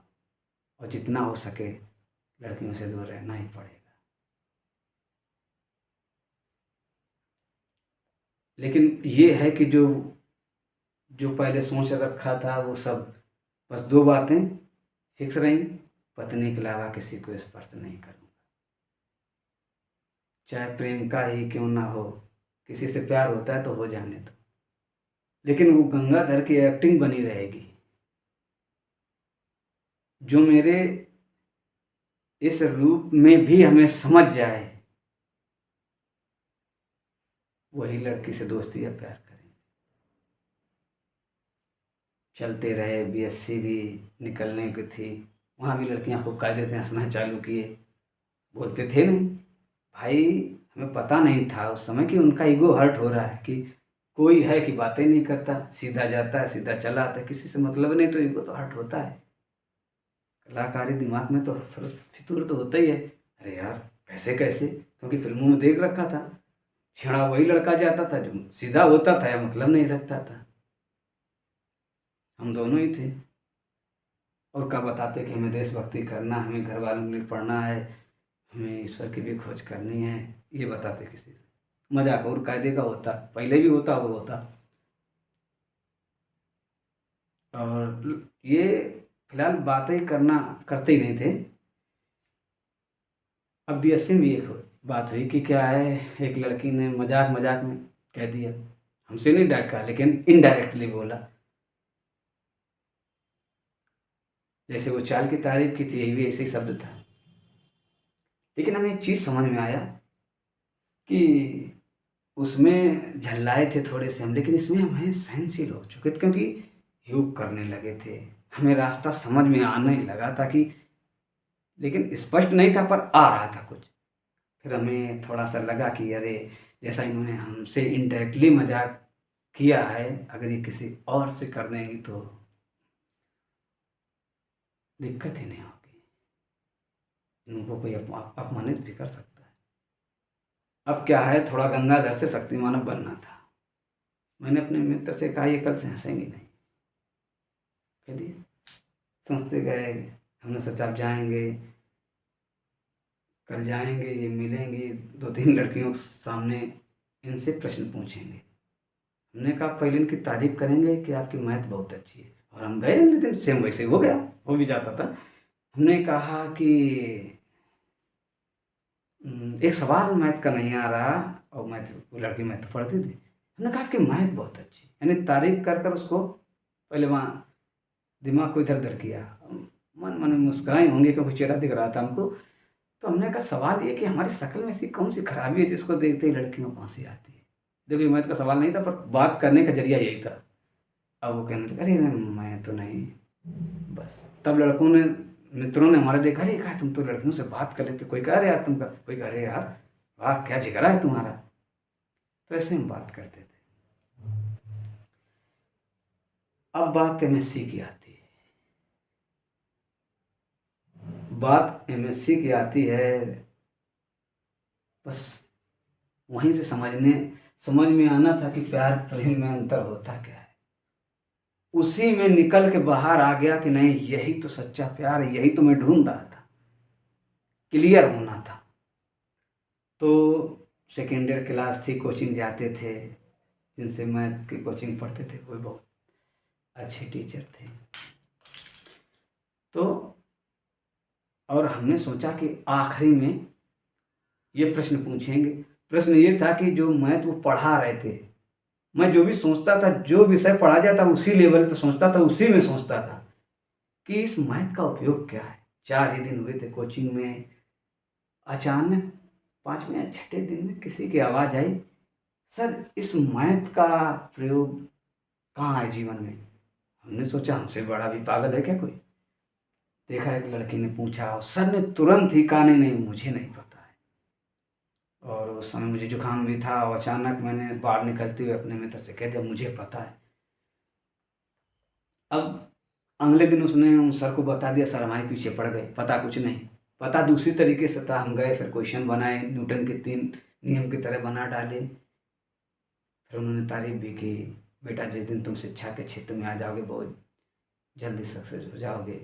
और जितना हो सके लड़कियों से दूर रहना ही पड़ेगा। लेकिन ये है कि जो जो पहले सोच रखा था वो सब, बस दो बातें फिक्स रहीं, पत्नी के अलावा किसी को स्पर्श नहीं करूँगा। चाहे प्रेम का ही क्यों ना हो, किसी से प्यार होता है तो हो जाने दो, लेकिन वो गंगाधर की एक्टिंग बनी रहेगी। जो मेरे इस रूप में भी हमें समझ जाए, वही लड़की से दोस्ती या प्यार करें। चलते रहे, बीएससी भी निकलने की थी, वहाँ भी लड़कियाँ खूब कायदे से हंसना चालू किए। बोलते थे नहीं भाई, हमें पता नहीं था उस समय कि उनका ईगो हर्ट हो रहा है, कि कोई है कि बातें नहीं करता, सीधा जाता है सीधा चला आता है, किसी से मतलब नहीं, तो ईगो तो हर्ट होता है। कलाकारी दिमाग में तो फितूर तो होता ही है। अरे यार कैसे कैसे, क्योंकि फिल्मों में देख रखा था, छेड़ा वही लड़का जाता था जो सीधा होता था या मतलब नहीं रखता था। हम दोनों ही थे। और क्या बताते कि हमें देशभक्ति करना, हमें घर वालों के लिए पढ़ना है, हमें ईश्वर की भी खोज करनी है, ये बताते किसी से। मजाक और कायदे का होता, पहले भी होता और होता। और ये फिलहाल बातें करना करते ही नहीं थे। अब बीएससी में एक बात हुई कि क्या है, एक लड़की ने मजाक मजाक में कह दिया, हमसे नहीं डायरेक्ट कहा लेकिन इनडायरेक्टली बोला। जैसे वो चाल की तारीफ की थी, यही भी ऐसे ही शब्द था। लेकिन हमें एक चीज़ समझ में आया कि उसमें झल्लाए थे थोड़े से हम, लेकिन इसमें हमें सहनशील हो चुके थे क्योंकि योग करने लगे थे। हमें रास्ता समझ में आने लगा था कि, लेकिन स्पष्ट नहीं था पर आ रहा था कुछ। फिर हमें थोड़ा सा लगा कि अरे, जैसा इन्होंने हमसे इनडायरेक्टली मजाक किया है, अगर ये किसी और से कर देंगी तो दिक्कत ही नहीं होगी, इनको कोई अपमानित भी कर सकता है। अब क्या है, थोड़ा गंगाधर से शक्तिमान बनना था। मैंने अपने मित्र से कहा ये कल से हंसेंगे नहीं, कह दिए। संस्थे गए, हमने सोचा अब जाएंगे, कल जाएंगे, ये मिलेंगे, दो तीन लड़कियों के सामने इनसे प्रश्न पूछेंगे। हमने कहा पहले इनकी तारीफ करेंगे कि आपकी मैथ बहुत अच्छी है, और हम गए अगले दिन सेम वैसे हो गया, हो भी जाता था। हमने कहा कि एक सवाल मैथ का नहीं आ रहा, और मैथ, वो लड़की मैथ तो पढ़ती थी। हमने कहा आपकी मैथ बहुत अच्छी, यानी तारीफ कर कर उसको पहले वहाँ दिमाग को इधर उधर किया। मन मन में मुस्कुराए होंगे क्योंकि चेहरा दिख रहा था हमको। तो हमने कहा सवाल ये कि हमारी शक्ल में ऐसी कौन सी खराबी है जिसको देखते ही लड़कियों को हंसी आती है। देखो ये मैथ का सवाल नहीं था, पर बात करने का जरिया यही था। अब वो कहने लगे अरे नहीं, मैं तो नहीं। बस तब लड़कों ने, मित्रों ने हमारे देखा, अरे कहा तुम तो लड़कियों से बात कर लेते, कोई कह रहे यार तुम का, कोई कह रहे यार वाह क्या जिगरा है तुम्हारा। तो ऐसे हम बात करते थे। अब बात एमएससी की आती है। बात एमएससी की आती है, बस वहीं से समझ में आना था कि प्यार प्रेम में अंतर होता क्या है। उसी में निकल के बाहर आ गया कि नहीं, यही तो सच्चा प्यार है, यही तो मैं ढूंढ रहा था। क्लियर होना था। तो सेकेंड ईयर क्लास थी, कोचिंग जाते थे, जिनसे मैथ की कोचिंग पढ़ते थे कोई बहुत अच्छे टीचर थे। तो और हमने सोचा कि आखिरी में ये प्रश्न पूछेंगे। प्रश्न ये था कि जो मैथ वो पढ़ा रहे थे, मैं जो भी सोचता था, जो विषय पढ़ा जाता उसी लेवल पे सोचता था, उसी में सोचता था कि इस मैथ का उपयोग क्या है। 4 ही दिन हुए थे कोचिंग में। अचानक 5वें या 6ठे दिन में किसी की आवाज़ आई, सर इस मैथ का प्रयोग कहाँ है जीवन में। हमने सोचा हमसे बड़ा भी पागल है क्या कोई। देखा एक लड़की ने पूछा, और सर ने तुरंत ही कहा नहीं नहीं मुझे नहीं पता है। और उस समय मुझे जुकाम भी था, और अचानक मैंने बाहर निकलते हुए अपने मित्र से कह दिया मुझे पता है। अब अगले दिन उसने उन सर को बता दिया, सर हमारे पीछे पड़ गए, पता कुछ नहीं। पता दूसरी तरीके से था। हम गए, फिर क्वेश्चन बनाए, न्यूटन के 3 नियम की तरह बना डाले। फिर उन्होंने तारीफ भी की, बेटा जिस दिन तुम शिक्षा के क्षेत्र में आ जाओगे बहुत जल्दी सक्सेस हो जाओगे।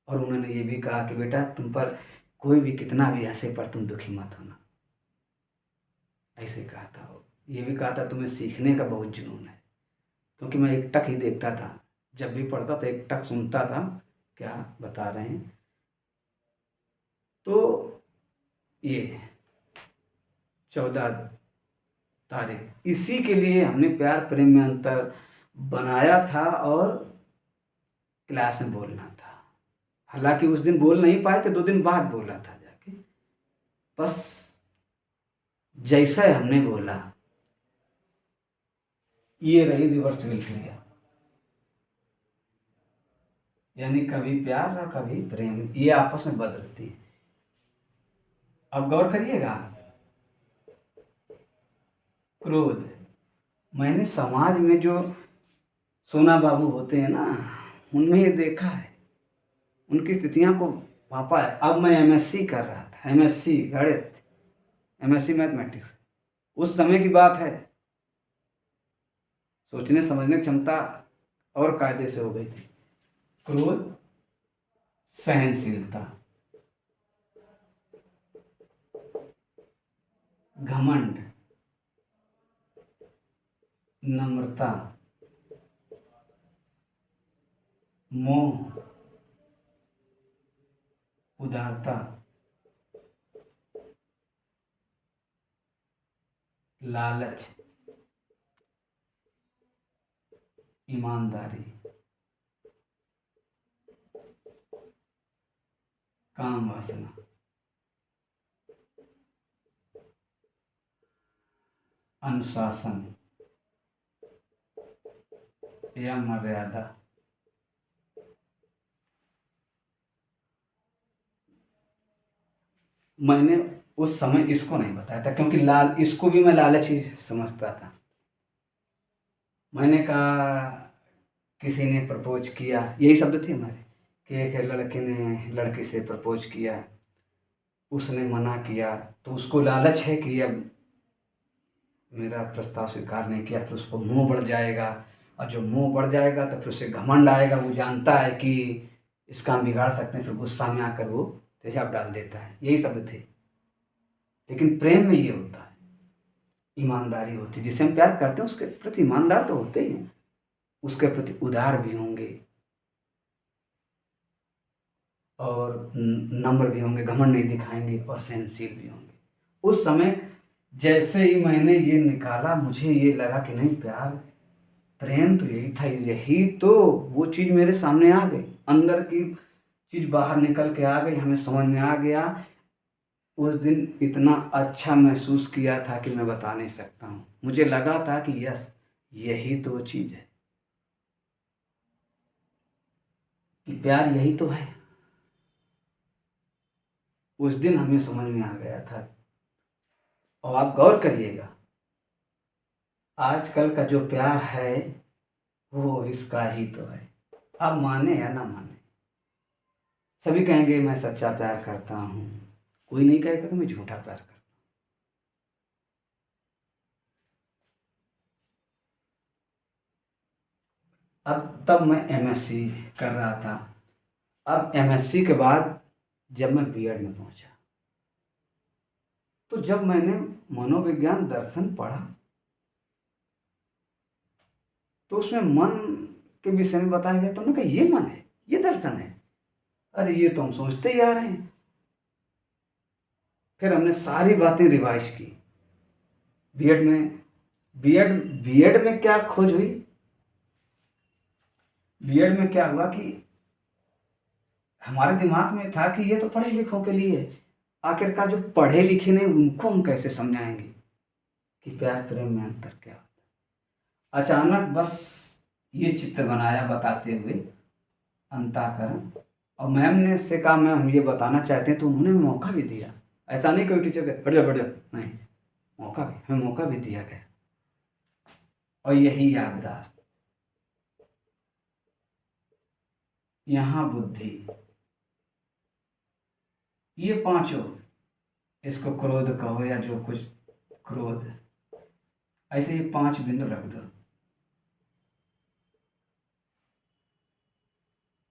और उन्होंने ये भी कहा कि बेटा तुम पर कोई भी कितना भी हंसे पर तुम दुखी मत होना, ऐसे कहा था। ये भी कहा था तुम्हें सीखने का बहुत जुनून है, क्योंकि मैं एक टक ही देखता था, जब भी पढ़ता था एक टक सुनता था क्या बता रहे हैं। तो ये 14 तारीख, इसी के लिए हमने प्यार प्रेम में अंतर बनाया था और क्लास में बोलना था। हालांकि उस दिन बोल नहीं पाए थे, 2 दिन बाद बोला था जाके। बस जैसा हमने बोला, ये रही रिवर्सिबल क्रिया, यानी कभी प्यार और कभी प्रेम, ये आपस में बदलती है। अब गौर करिएगा, क्रोध, मैंने समाज में जो सोना बाबू होते हैं ना, उनमें ये देखा है, उनकी स्थितियां को भापा है। अब मैं एमएससी कर रहा था, एमएससी गणित, एमएससी मैथमेटिक्स, उस समय की बात है। सोचने समझने की क्षमता और कायदे से हो गई थी। क्रोध सहनशीलता, घमंड नम्रता, मोह उदारता, लालच ईमानदारी, काम वासना, अनुशासन या मर्यादा। मैंने उस समय इसको नहीं बताया था क्योंकि इसको भी मैं लालच ही समझता था। मैंने कहा किसी ने प्रपोज किया, यही शब्द थे हमारे, कि एक लड़के ने लड़की से प्रपोज किया, उसने मना किया, तो उसको लालच है कि अब मेरा प्रस्ताव स्वीकार नहीं किया तो उसको मोह बढ़ जाएगा, और जो मोह बढ़ जाएगा तो फिर उसे घमंड आएगा। वो जानता है कि इसका हम बिगाड़ सकते हैं, फिर गुस्सा में आकर वो तेजाब डाल देता है। यही शब्द थे। लेकिन प्रेम में ये होता है, ईमानदारी होती है। जिसे हम प्यार करते हैं उसके प्रति ईमानदार तो होते ही हैं, उसके प्रति उदार भी होंगे और नम्र भी होंगे, घमंड नहीं दिखाएंगे और सहनशील भी होंगे। उस समय जैसे ही मैंने ये निकाला, मुझे ये लगा कि नहीं, प्यार प्रेम तो यही था, यही तो वो चीज़ मेरे सामने आ गई, अंदर की चीज़ बाहर निकल के आ गई, हमें समझ में आ गया। उस दिन इतना अच्छा महसूस किया था कि मैं बता नहीं सकता हूँ। मुझे लगा था कि यस, यही तो वो चीज़ है, कि प्यार यही तो है। उस दिन हमें समझ में आ गया था। और आप गौर करिएगा, आजकल का जो प्यार है वो इसका ही तो है। आप माने या ना माने, सभी कहेंगे मैं सच्चा प्यार करता हूँ, कोई नहीं कहेगा कि मैं झूठा प्यार करता हूँ। अब तब मैं एमएससी कर रहा था। अब एमएससी के बाद जब मैं बीएड में पहुंचा, तो जब मैंने मनोविज्ञान दर्शन पढ़ा, तो उसमें मन के विषय में बताया गया। तो उन्होंने कहा ये मन है, ये दर्शन है, अरे ये तो हम सोचते ही आ रहे हैं। फिर हमने सारी बातें रिवाइज की। बीएड में बीएड बीएड में क्या खोज हुई, बीएड में क्या हुआ कि हमारे दिमाग में था कि ये तो पढ़े लिखों के लिए, आखिरकार जो पढ़े लिखे नहीं उनको हम कैसे समझाएंगे कि प्यार प्रेम में अंतर क्या होता है। अचानक बस ये चित्र बनाया बताते हुए अंताकरण, और मैम ने से कहा मैम हम ये बताना चाहते हैं, तो उन्होंने मौका भी दिया। ऐसा नहीं कोई टीचर के बढ़ जा, नहीं, मौका भी, हमें मौका भी दिया गया। और यही याददाश्त, यहाँ बुद्धि, ये पांचों, इसको क्रोध कहो या जो कुछ, क्रोध, ऐसे ये 5 बिंदु रख दो।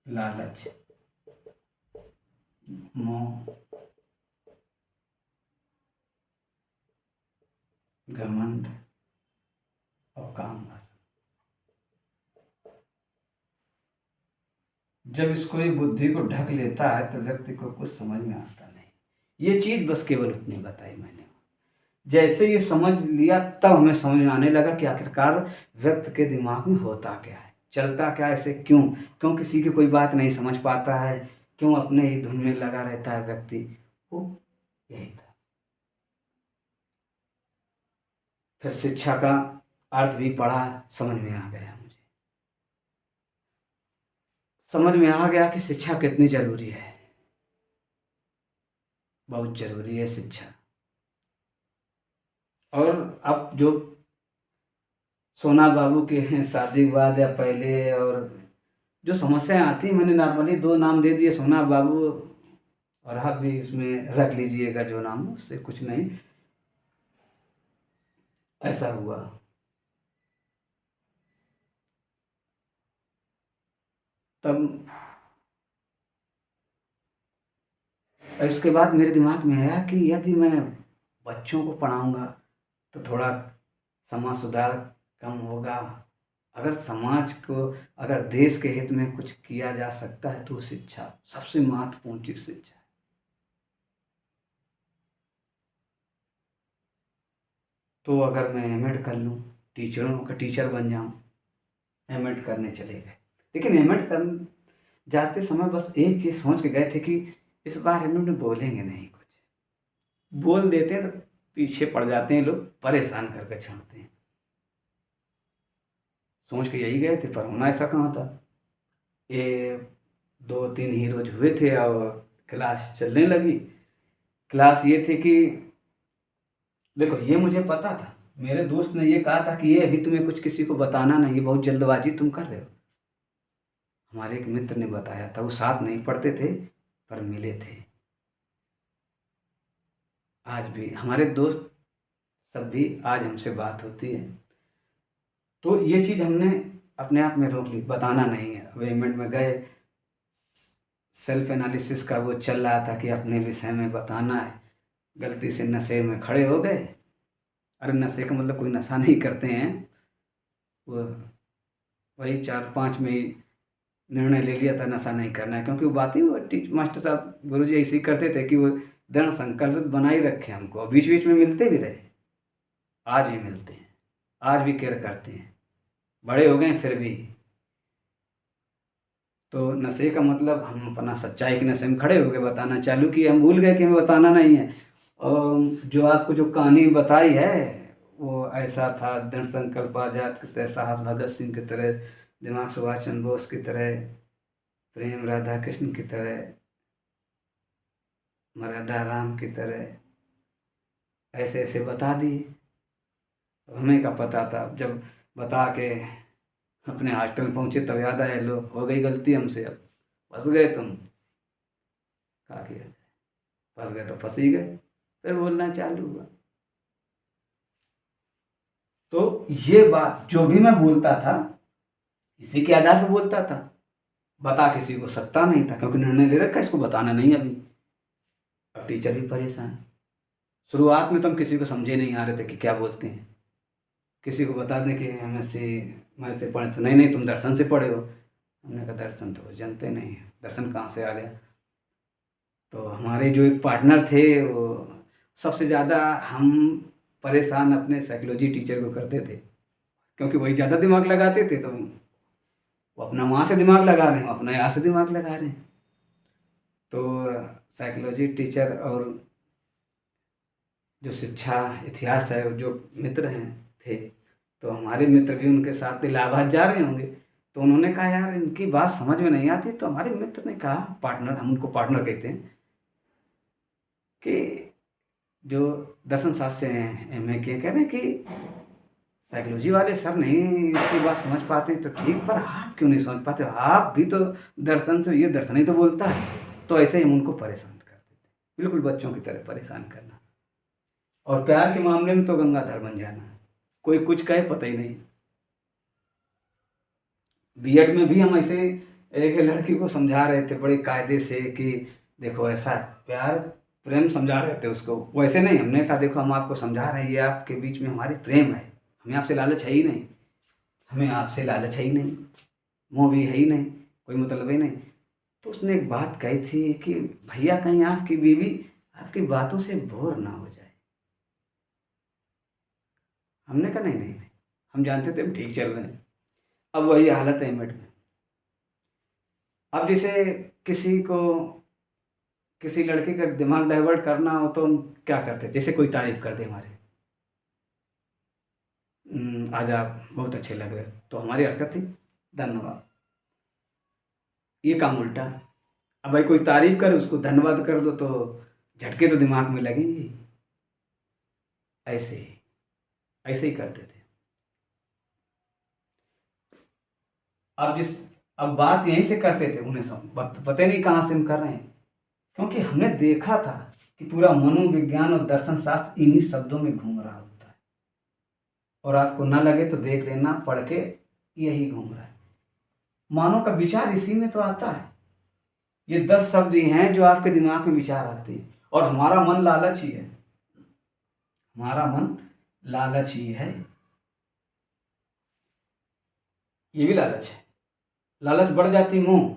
लालच, मोह, घमंड और काम वासना। जब इसको ये बुद्धि को ढक लेता है तो व्यक्ति को कुछ समझ में आता नहीं। ये चीज बस केवल उतनी बताई मैंने। जैसे ये समझ लिया तब हमें समझ में आने लगा कि आखिरकार व्यक्ति के दिमाग में होता क्या है, चलता क्या है, ऐसे क्यों क्यों किसी की कोई बात नहीं समझ पाता है, क्यों अपने ही धुन में लगा रहता है व्यक्ति। वो यही था। फिर शिक्षा का अर्थ भी पढ़ा, समझ में आ गया, मुझे समझ में आ गया कि शिक्षा कितनी जरूरी है। बहुत जरूरी है शिक्षा। और अब जो सोना बाबू के हैं शादी के बाद या पहले, और जो समस्याएं आती, मैंने नॉर्मली 2 नाम दे दिए, सोना बाबू, और आप भी इसमें रख लीजिएगा जो नाम, उससे कुछ नहीं। ऐसा हुआ। तब इसके बाद मेरे दिमाग में आया कि यदि मैं बच्चों को पढ़ाऊँगा तो थोड़ा समाज सुधार कम होगा। अगर समाज को, अगर देश के हित में कुछ किया जा सकता है तो शिक्षा सबसे महत्वपूर्ण चीज़ शिक्षा है। तो अगर मैं एमएड कर लूँ, टीचरों का टीचर बन जाऊँ, एमएड करने चले गए। लेकिन एमएड कर जाते समय बस एक चीज़ सोच के गए थे कि इस बार एमएड में बोलेंगे नहीं, कुछ बोल देते हैं तो पीछे पड़ जाते हैं लोग, परेशान करके छोड़ते हैं। सोच के यही गए थे, पर होना ऐसा कहाँ था। ये 2-3 ही रोज हुए थे और क्लास चलने लगी। क्लास ये थी कि देखो, ये मुझे पता था, मेरे दोस्त ने ये कहा था कि ये अभी तुम्हें कुछ किसी को बताना नहीं, ये बहुत जल्दबाजी तुम कर रहे हो। हमारे एक मित्र ने बताया था, वो साथ नहीं पढ़ते थे पर मिले थे। आज भी हमारे दोस्त सब भी आज हमसे बात होती है। तो ये चीज़ हमने अपने आप में रोक ली, बताना नहीं है। अब एमएड में गए, सेल्फ एनालिसिस का वो चल रहा था कि अपने विषय में बताना है। गलती से नशे में खड़े हो गए। अरे नशे का मतलब कोई नशा नहीं करते हैं, वो वही 4-5 में ही निर्णय ले लिया था नशा नहीं करना है। क्योंकि वो बात ही, वो मास्टर साहब गुरुजी ऐसे ही करते थे कि वो दृढ़ संकल्पित बनाए रखे हमको। बीच बीच में मिलते भी रहे, आज भी मिलते हैं, आज भी केयर करते हैं, बड़े हो गए फिर भी। तो नशे का मतलब हम अपना सच्चाई के नशे में खड़े होकर बताना चालू किए। हम भूल गए कि हमें बताना नहीं है। और जो आपको जो कहानी बताई है वो ऐसा था, दृढ़ संकल्प, आजाद की तरह, साहस भगत सिंह की तरह, दिमाग सुभाष चंद्र बोस की तरह, प्रेम राधा कृष्ण की तरह, मर्यादा राम की तरह, ऐसे ऐसे बता दिए। हमें क्या पता था। जब बता के अपने हॉस्टल में पहुँचे तब याद आया, लो हो गई गलती हमसे, अब फंस गए तुम। क्या किया जाए, फंस गए तो फंस ही गए। फिर बोलना चालू हुआ। तो ये बात जो भी मैं बोलता था इसी के आधार पर बोलता था, बता किसी को सकता नहीं था, क्योंकि निर्णय ले रखा इसको बताना नहीं अभी। अब टीचर भी परेशान। शुरुआत में तो हम किसी को समझे नहीं आ रहे थे कि क्या बोलते हैं। किसी को बता दें कि एमएससी मैं से पढ़े तो नहीं नहीं तुम दर्शन से पढ़े हो। हमने कहा दर्शन तो जानते नहीं, दर्शन कहाँ से आ गया। तो हमारे जो एक पार्टनर थे वो सबसे ज़्यादा हम परेशान अपने साइकोलॉजी टीचर को करते थे, क्योंकि वही ज़्यादा दिमाग लगाते थे। तो वो अपना वहाँ से दिमाग लगा रहे हैं, अपना यहाँ से दिमाग लगा रहे हैं। तो साइकोलॉजी टीचर और जो शिक्षा इतिहास है, जो मित्र हैं थे, तो हमारे मित्र भी उनके साथ इलाहाबाद जा रहे होंगे। तो उन्होंने कहा यार इनकी बात समझ में नहीं आती। तो हमारे मित्र ने कहा, पार्टनर, हम उनको पार्टनर कहते हैं, कि जो दर्शन शास्त्र से हैं, एमए के, कह रहे हैं कि साइकोलॉजी वाले सर नहीं इसकी बात समझ पाते तो ठीक, पर आप क्यों नहीं समझ पाते, आप भी तो दर्शन से, ये दर्शन ही तो बोलता है। तो ऐसे ही हम उनको परेशान करते थे, बिल्कुल बच्चों की तरह परेशान करना। और प्यार के मामले में तो गंगाधर बन जाना, कोई कुछ कहे पता ही नहीं। बीएड में भी हम ऐसे एक लड़की को समझा रहे थे बड़े कायदे से कि देखो ऐसा प्यार प्रेम समझा रहे थे उसको। वैसे नहीं, हमने कहा देखो हम आपको समझा रहे हैं, ये आपके बीच में हमारे प्रेम है, हमें आपसे लालच है ही नहीं, हमें आपसे लालच है ही नहीं, मोह भी है ही नहीं, कोई मतलब ही नहीं। तो उसने एक बात कही थी कि भैया कहीं आपकी बीवी आपकी बातों से बोर ना हो जाए। हमने कहा नहीं नहीं नहीं, हम जानते थे हम ठीक चल रहे हैं। अब वही हालत है एमएड में। अब जैसे किसी को, किसी लड़के का दिमाग डाइवर्ट करना हो तो हम क्या करते, जैसे कोई तारीफ कर दे हमारे, आज आप बहुत अच्छे लग रहे हो, तो हमारी हरकत थी धन्यवाद। ये काम उल्टा। अब भाई कोई तारीफ करे उसको धन्यवाद कर दो तो झटके तो दिमाग में लगेंगे। ऐसे ही, ऐसे ही करते थे। अब अब बात यहीं से करते थे, उन्हें सब पता नहीं कहाँ से हम कर रहे हैं, क्योंकि हमने देखा था कि पूरा मनोविज्ञान और दर्शन शास्त्र इन्हीं शब्दों में घूम रहा होता है। और आपको ना लगे तो देख लेना, पढ़ के यही घूम रहा है। मानव का विचार इसी में तो आता है। ये 10 शब्द ही हैं जो आपके दिमाग में विचार आते हैं। और हमारा मन लालच ही है, हमारा मन लालच ही है। ये भी लालच है। लालच बढ़ जाती मुंह,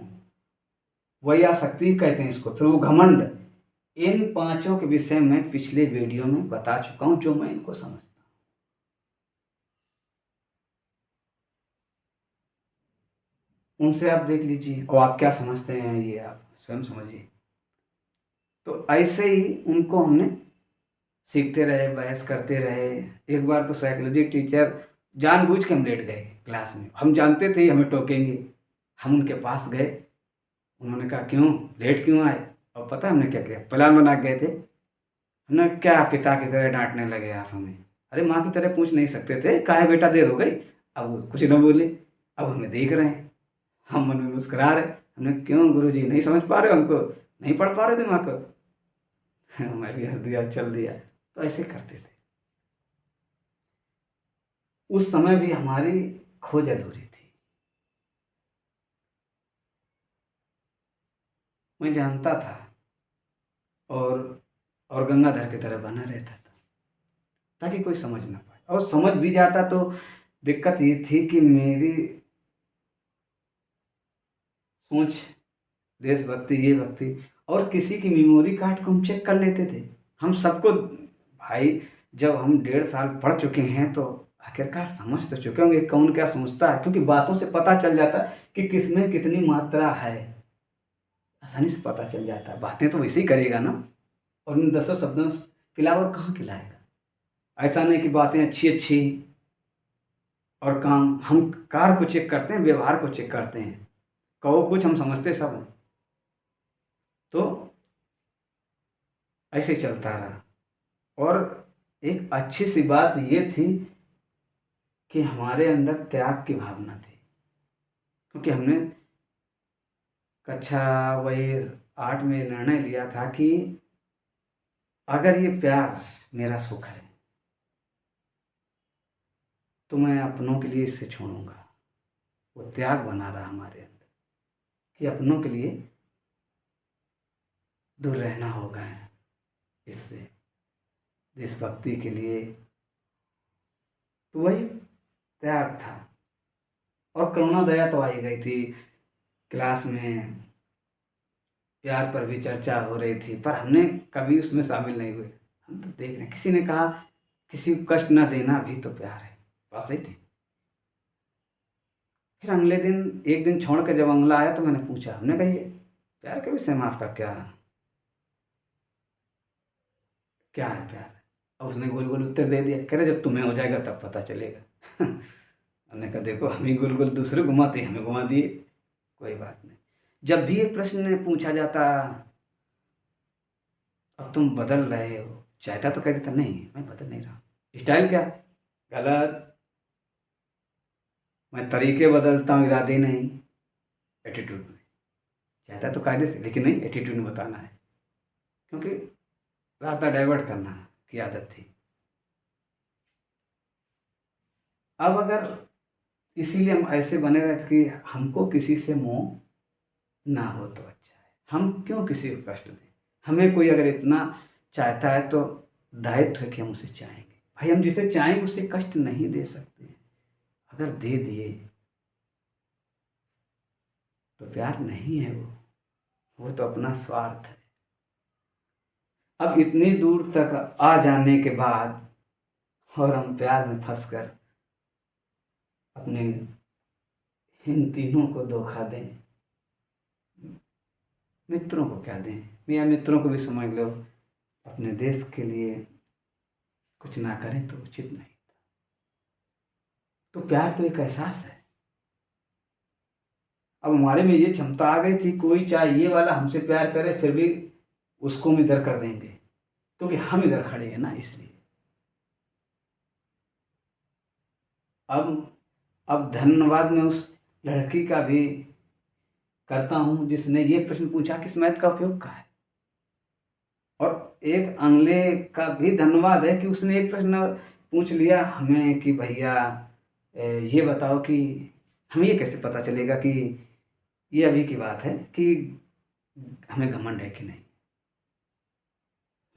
वही आसक्ति कहते हैं इसको, फिर वो घमंड। इन पांचों के विषय में पिछले वीडियो में बता चुका हूं, जो मैं इनको समझता हूं। उनसे आप देख लीजिए और आप क्या समझते हैं ये आप स्वयं समझिए। तो ऐसे ही उनको हमने सीखते रहे, बहस करते रहे। एक बार तो साइकोलॉजी टीचर जानबूझ के हम लेट गए क्लास में, हम जानते थे हमें टोकेंगे। हम उनके पास गए, उन्होंने कहा क्यों लेट क्यों आए। और पता है हमने क्या किया, प्लान बना के गए थे। हमने क्या पिता की तरह डांटने लगे आप हमें, अरे माँ की तरह पूछ नहीं सकते थे, काहे बेटा देर हो गई। अब वो कुछ न बोले, अब हमें देख रहे हैं, हम मन में मुस्कुरा रहे। हमने क्यों गुरुजी नहीं समझ पा रहे हो हमको, नहीं पढ़ पा रहे दिमाग को। मैं भी हंस दिया, चल दिया। तो ऐसे करते थे। उस समय भी हमारी खोज अधूरी थी। मैं जानता था और गंगाधर की तरह बना रहता था ताकि कोई समझ ना पाए, और समझ भी जाता तो दिक्कत ये थी कि मेरी सोच, देशभक्ति, ये भक्ति, और किसी की मेमोरी कार्ड को हम चेक कर लेते थे। हम सबको भाई, जब हम 1.5 साल पढ़ चुके हैं तो आखिरकार समझ तो चुके होंगे कौन क्या सोचता है, क्योंकि बातों से पता चल जाता है कि किसमें कितनी मात्रा है। आसानी से पता चल जाता है, बातें तो वैसे ही करेगा ना, और उन 10 शब्दों के अलावा और कहाँ खिलाएगा। ऐसा नहीं कि बातें अच्छी अच्छी और काम, हम कार को चेक करते हैं, व्यवहार को चेक करते हैं। कहो कुछ, हम समझते सब हैं। तो ऐसे चलता रहा। और एक अच्छी सी बात ये थी कि हमारे अंदर त्याग की भावना थी, क्योंकि हमने कक्षा वही 8 में निर्णय लिया था कि अगर ये प्यार मेरा सुख है तो मैं अपनों के लिए इसे छोड़ूंगा। वो त्याग बना रहा हमारे अंदर कि अपनों के लिए दूर रहना होगा इससे, देशभक्ति के लिए। तो वही त्याग था। और करुणा दया तो आई गई थी क्लास में, प्यार पर भी चर्चा हो रही थी, पर हमने कभी उसमें शामिल नहीं हुए। हम तो देख रहे हैं, किसी ने कहा किसी को कष्ट ना देना भी तो प्यार है, बस ही थी। फिर अगले दिन, एक दिन छोड़ के जब अगला आया तो मैंने पूछा, हमने कहा ये प्यार के विषय में आपका क्या क्या है प्यार। और उसने गोल गोल उत्तर दे दिया, कह रहे जब तुम्हें हो जाएगा तब पता चलेगा। हमने कहा देखो, हम ही गोल गोल दूसरे घुमाते, हमें घुमा दिए, कोई बात नहीं। जब भी एक प्रश्न पूछा जाता, अब तुम बदल रहे हो, चाहता तो कह देता नहीं मैं बदल नहीं रहा। स्टाइल क्या, गलत। मैं तरीके बदलता हूँ, इरादे नहीं, एटीट्यूड में। चाहता तो कायदे से, लेकिन नहीं, एटीट्यूड में बताना है, क्योंकि रास्ता डाइवर्ट करना की आदत थी। अब अगर इसीलिए हम ऐसे बने रहते कि हमको किसी से मोह ना हो तो अच्छा है, हम क्यों किसी को कष्ट दें। हमें कोई अगर इतना चाहता है तो दायित्व है कि हम उसे चाहेंगे। भाई हम जिसे चाहेंगे उसे कष्ट नहीं दे सकते, अगर दे दिए तो प्यार नहीं है, वो तो अपना स्वार्थ है। अब इतनी दूर तक आ जाने के बाद और हम प्यार में फंसकर अपने इन तीनों को धोखा दें, मित्रों को क्या दें, या मित्रों को भी समझ लो, अपने देश के लिए कुछ ना करें तो उचित नहीं। तो प्यार तो एक एहसास है। अब हमारे में ये क्षमता आ गई थी, कोई चाहे ये वाला हमसे प्यार करे फिर भी उसको हम इधर कर देंगे, क्योंकि हम इधर खड़े हैं ना, इसलिए। अब धन्यवाद मैं उस लड़की का भी करता हूँ जिसने ये प्रश्न पूछा कि इस मैथ का उपयोग क्या है। और एक अगले का भी धन्यवाद है कि उसने एक प्रश्न पूछ लिया हमें कि भैया ये बताओ कि हमें ये कैसे पता चलेगा कि ये अभी की बात है कि हमें घमंड है कि नहीं?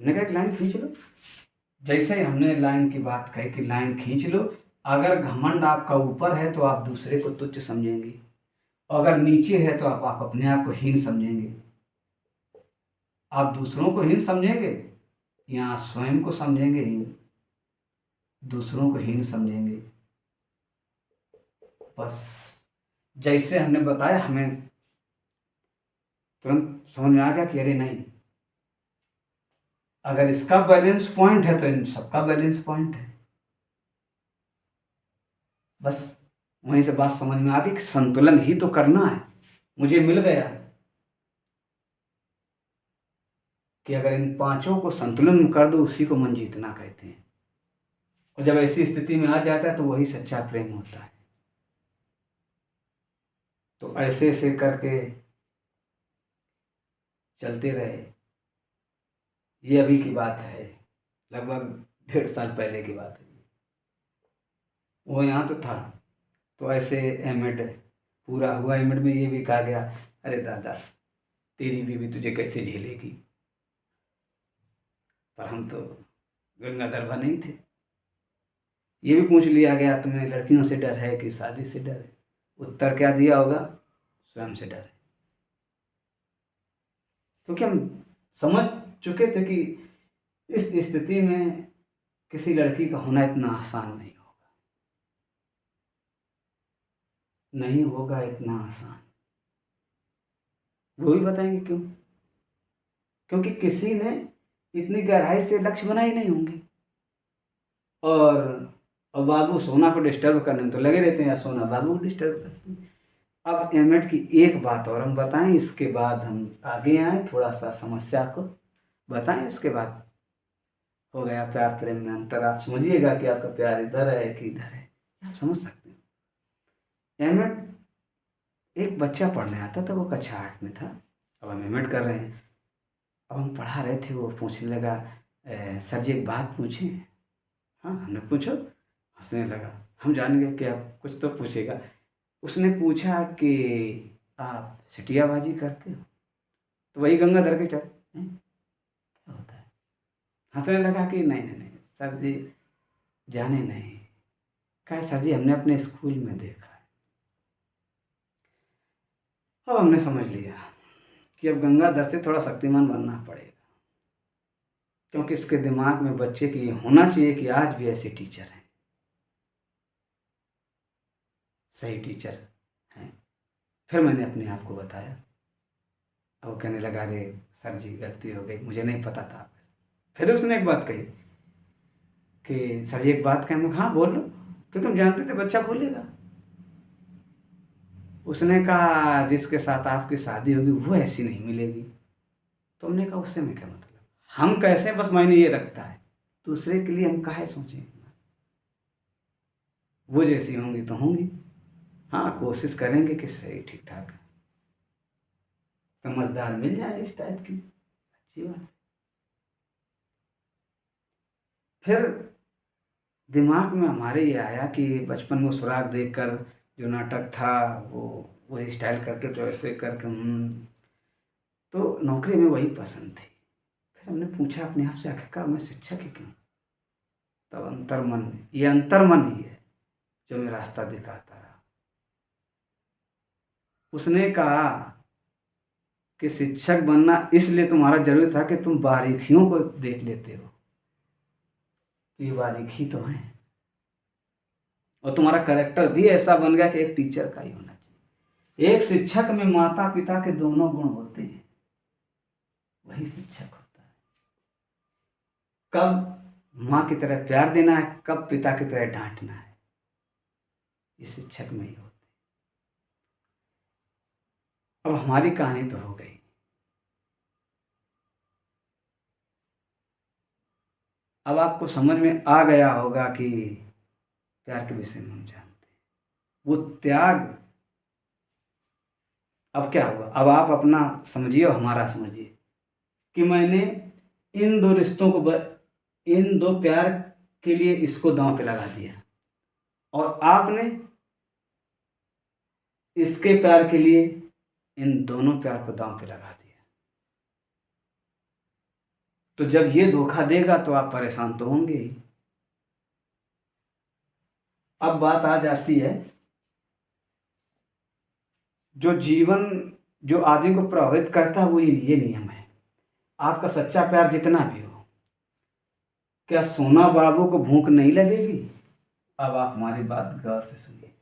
हमने कहा कि लाइन खींच लो। जैसे ही हमने लाइन की बात कही कि लाइन खींच लो, अगर घमंड आपका ऊपर है तो आप दूसरे को तुच्छ समझेंगे, अगर नीचे है तो आप अपने आप को हीन समझेंगे। आप दूसरों को हीन समझेंगे या स्वयं को समझेंगे हीन? दूसरों को हीन समझेंगे। बस जैसे हमने बताया, हमें तुरंत समझ में आ गया कि अरे नहीं, अगर इसका बैलेंस पॉइंट है तो इन सबका बैलेंस पॉइंट है। बस वहीं से बात समझ में आ गई कि संतुलन ही तो करना है। मुझे मिल गया कि अगर इन पांचों को संतुलन में कर दो, उसी को मन जीतना कहते हैं। और जब ऐसी स्थिति में आ जाता है तो वही सच्चा प्रेम होता है। तो ऐसे ऐसे करके चलते रहे। ये अभी की बात है, लगभग 1.5 साल पहले की बात है। वो यहाँ तो था, तो ऐसे एमएड पूरा हुआ। एमएड में ये भी कहा गया, अरे दादा तेरी बीवी तुझे कैसे झेलेगी। पर हम तो गंगाधर बने ही थे। ये भी पूछ लिया गया, तुम्हें लड़कियों से डर है कि शादी से डर है? उत्तर क्या दिया होगा? स्वयं से डर है। क्योंकि हम समझ चुके थे कि इस स्थिति में किसी लड़की का होना इतना आसान नहीं होगा, नहीं होगा इतना आसान। वो भी बताएंगे क्यों। क्योंकि किसी ने इतनी गहराई से लक्ष्य बनाए नहीं होंगे। और बाबू सोना को डिस्टर्ब करने में तो लगे रहते हैं, या सोना बाबू को डिस्टर्ब करते हैं। अब एमएड की एक बात और हम बताएं, इसके बाद हम आगे आए, थोड़ा सा समस्या को बताएं, इसके बाद हो गया प्यार प्रेम में अंतर। आप समझिएगा कि आपका प्यार इधर है कि इधर है, आप समझ सकते हैं। एमएड एक बच्चा पढ़ने आता था, वो कक्षा 8 में था। अब हम एमएड कर रहे हैं। अब हम पढ़ा रहे थे, वो पूछने लगा, सर जी एक बात पूछें? हाँ, हमने पूछो। हंसने लगा। हम जान गए कि अब कुछ तो पूछेगा। उसने पूछा कि आप सिटियाबाजी करते हो? तो वही गंगाधर के चल, क्या होता है? हंसने लगा कि नहीं नहीं नहीं सर जी, जाने नहीं। कहा सर जी हमने अपने स्कूल में देखा है। अब हमने समझ लिया कि अब गंगाधर से थोड़ा शक्तिमान बनना पड़ेगा, क्योंकि इसके दिमाग में बच्चे की ये होना चाहिए कि आज भी ऐसे टीचर हैं, सही टीचर हैं। फिर मैंने अपने आप को बताया। अब वो कहने लगा, अरे सर जी गलती हो गई, मुझे नहीं पता था। फिर उसने एक बात कही कि सर जी एक बात कहें? हाँ बोल लो, क्योंकि हम जानते थे बच्चा बोलेगा। उसने कहा, जिसके साथ आपकी शादी होगी वो ऐसी नहीं मिलेगी। तो हमने कहा उससे में क्या मतलब, हम कैसे, बस मायने ये रखता है, दूसरे के लिए हम काहे सोचें। वो जैसी होंगी तो होंगी। हाँ, कोशिश करेंगे कि सही ठीक ठाक समझदार मिल जाए इस टाइप की, अच्छी बात। फिर दिमाग में हमारे ये आया कि बचपन में सुराग देखकर जो नाटक था, वो स्टाइल करके तो ऐसे करके तो नौकरी में वही पसंद थी। फिर हमने पूछा अपने आप से, आखिरकार मैं शिक्षक ही क्यों? तब अंतर्मन में, ये अंतर्मन ही है जो मैं रास्ता दिखाता रहा। उसने कहा कि शिक्षक बनना इसलिए तुम्हारा जरूरी था कि तुम बारीकियों को देख लेते हो। तो ये बारीकी तो है, और तुम्हारा करेक्टर भी ऐसा बन गया कि एक टीचर का ही होना चाहिए। एक शिक्षक में माता पिता के दोनों गुण होते हैं, वही शिक्षक होता है। कब माँ की तरह प्यार देना है, कब पिता की तरह डांटना है, ये शिक्षक में ही होता है। अब हमारी कहानी तो हो गई। अब आपको समझ में आ गया होगा कि प्यार के विषय में हम जानते हैं, वो त्याग। अब क्या हुआ, अब आप अपना समझिए और हमारा समझिए कि मैंने इन दो रिश्तों को इन दो प्यार के लिए इसको दांव पे लगा दिया, और आपने इसके प्यार के लिए इन दोनों प्यार को दांव पे लगा दिया। तो जब ये धोखा देगा तो आप परेशान तो होंगे ही। अब बात आ जाती है, जो आदमी को प्रभावित करता है वो ये नियम है। आपका सच्चा प्यार जितना भी हो, क्या सोना बाबू को भूख नहीं लगेगी? अब आप हमारी बात गौर से सुनिए।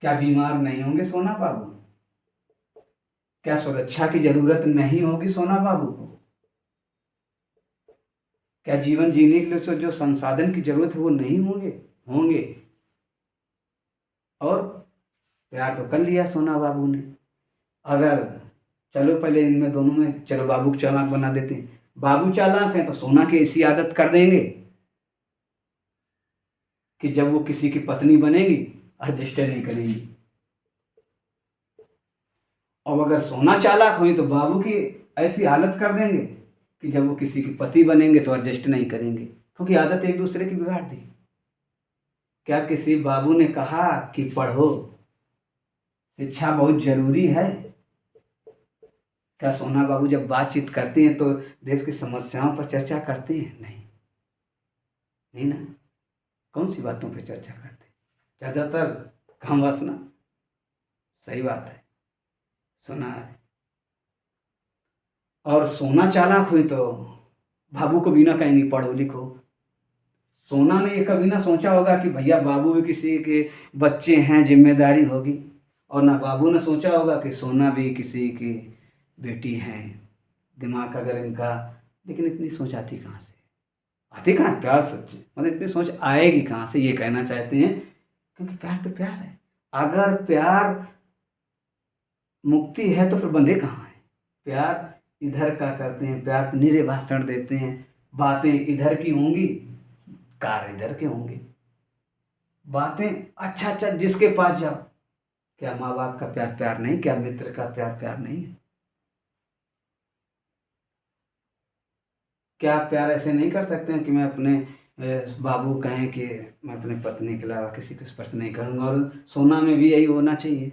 क्या बीमार नहीं होंगे सोना बाबू? क्या सुरक्षा की जरूरत नहीं होगी सोना बाबू को? क्या जीवन जीने के लिए जो संसाधन की जरूरत है वो नहीं होंगे? होंगे। और प्यार तो कर लिया सोना बाबू ने। अगर चलो पहले इनमें दोनों में चलो बाबू को चालाक बना देते हैं। बाबू चालाक है तो सोना की ऐसी आदत कर देंगे कि जब वो किसी की पत्नी बनेगी एडजस्ट नहीं करेंगी। और अगर सोना चालाक हुई तो बाबू की ऐसी हालत कर देंगे कि जब वो किसी के पति बनेंगे तो एडजस्ट नहीं करेंगे, क्योंकि आदत एक दूसरे की बिगाड़ दी। क्या किसी बाबू ने कहा कि पढ़ो, शिक्षा बहुत जरूरी है? क्या सोना बाबू जब बातचीत करते हैं तो देश की समस्याओं पर चर्चा करते हैं? नहीं, नहीं ना। कौन सी बातों पर चर्चा करते हैं? ज़्यादातर काम वासना। सही बात है, सुना है। और सोना चालाक हुई तो बाबू को भी ना कहेंगी पढ़ो लिखो। सोना ने ये कभी ना सोचा होगा कि भैया बाबू भी किसी के बच्चे हैं, जिम्मेदारी होगी। और ना बाबू ने सोचा होगा कि सोना भी किसी की बेटी है, दिमाग अगर इनका। लेकिन इतनी सोच आती कहाँ से? आती कहाँ? प्यार सच्चे मतलब इतनी सोच आएगी कहाँ से, ये कहना चाहते हैं। क्योंकि प्यार तो प्यार है। अगर प्यार मुक्ति है तो फिर बंधे कहाँ हैं? प्यार इधर का करते हैं, प्यार पे निरे भाषण देते हैं, बातें इधर की होंगी, कार्य इधर के होंगे। बातें अच्छा अच्छा जिसके पास जाओ, क्या माँ बाप का प्यार प्यार नहीं? क्या मित्र का प्यार प्यार नहीं है? क्या आप प्यार ऐसे नहीं कर सकते हैं कि मैं अपने बाबू कहें कि मैं अपने पत्नी के अलावा किसी को स्पर्श नहीं करूंगा? और सोना में भी यही होना चाहिए।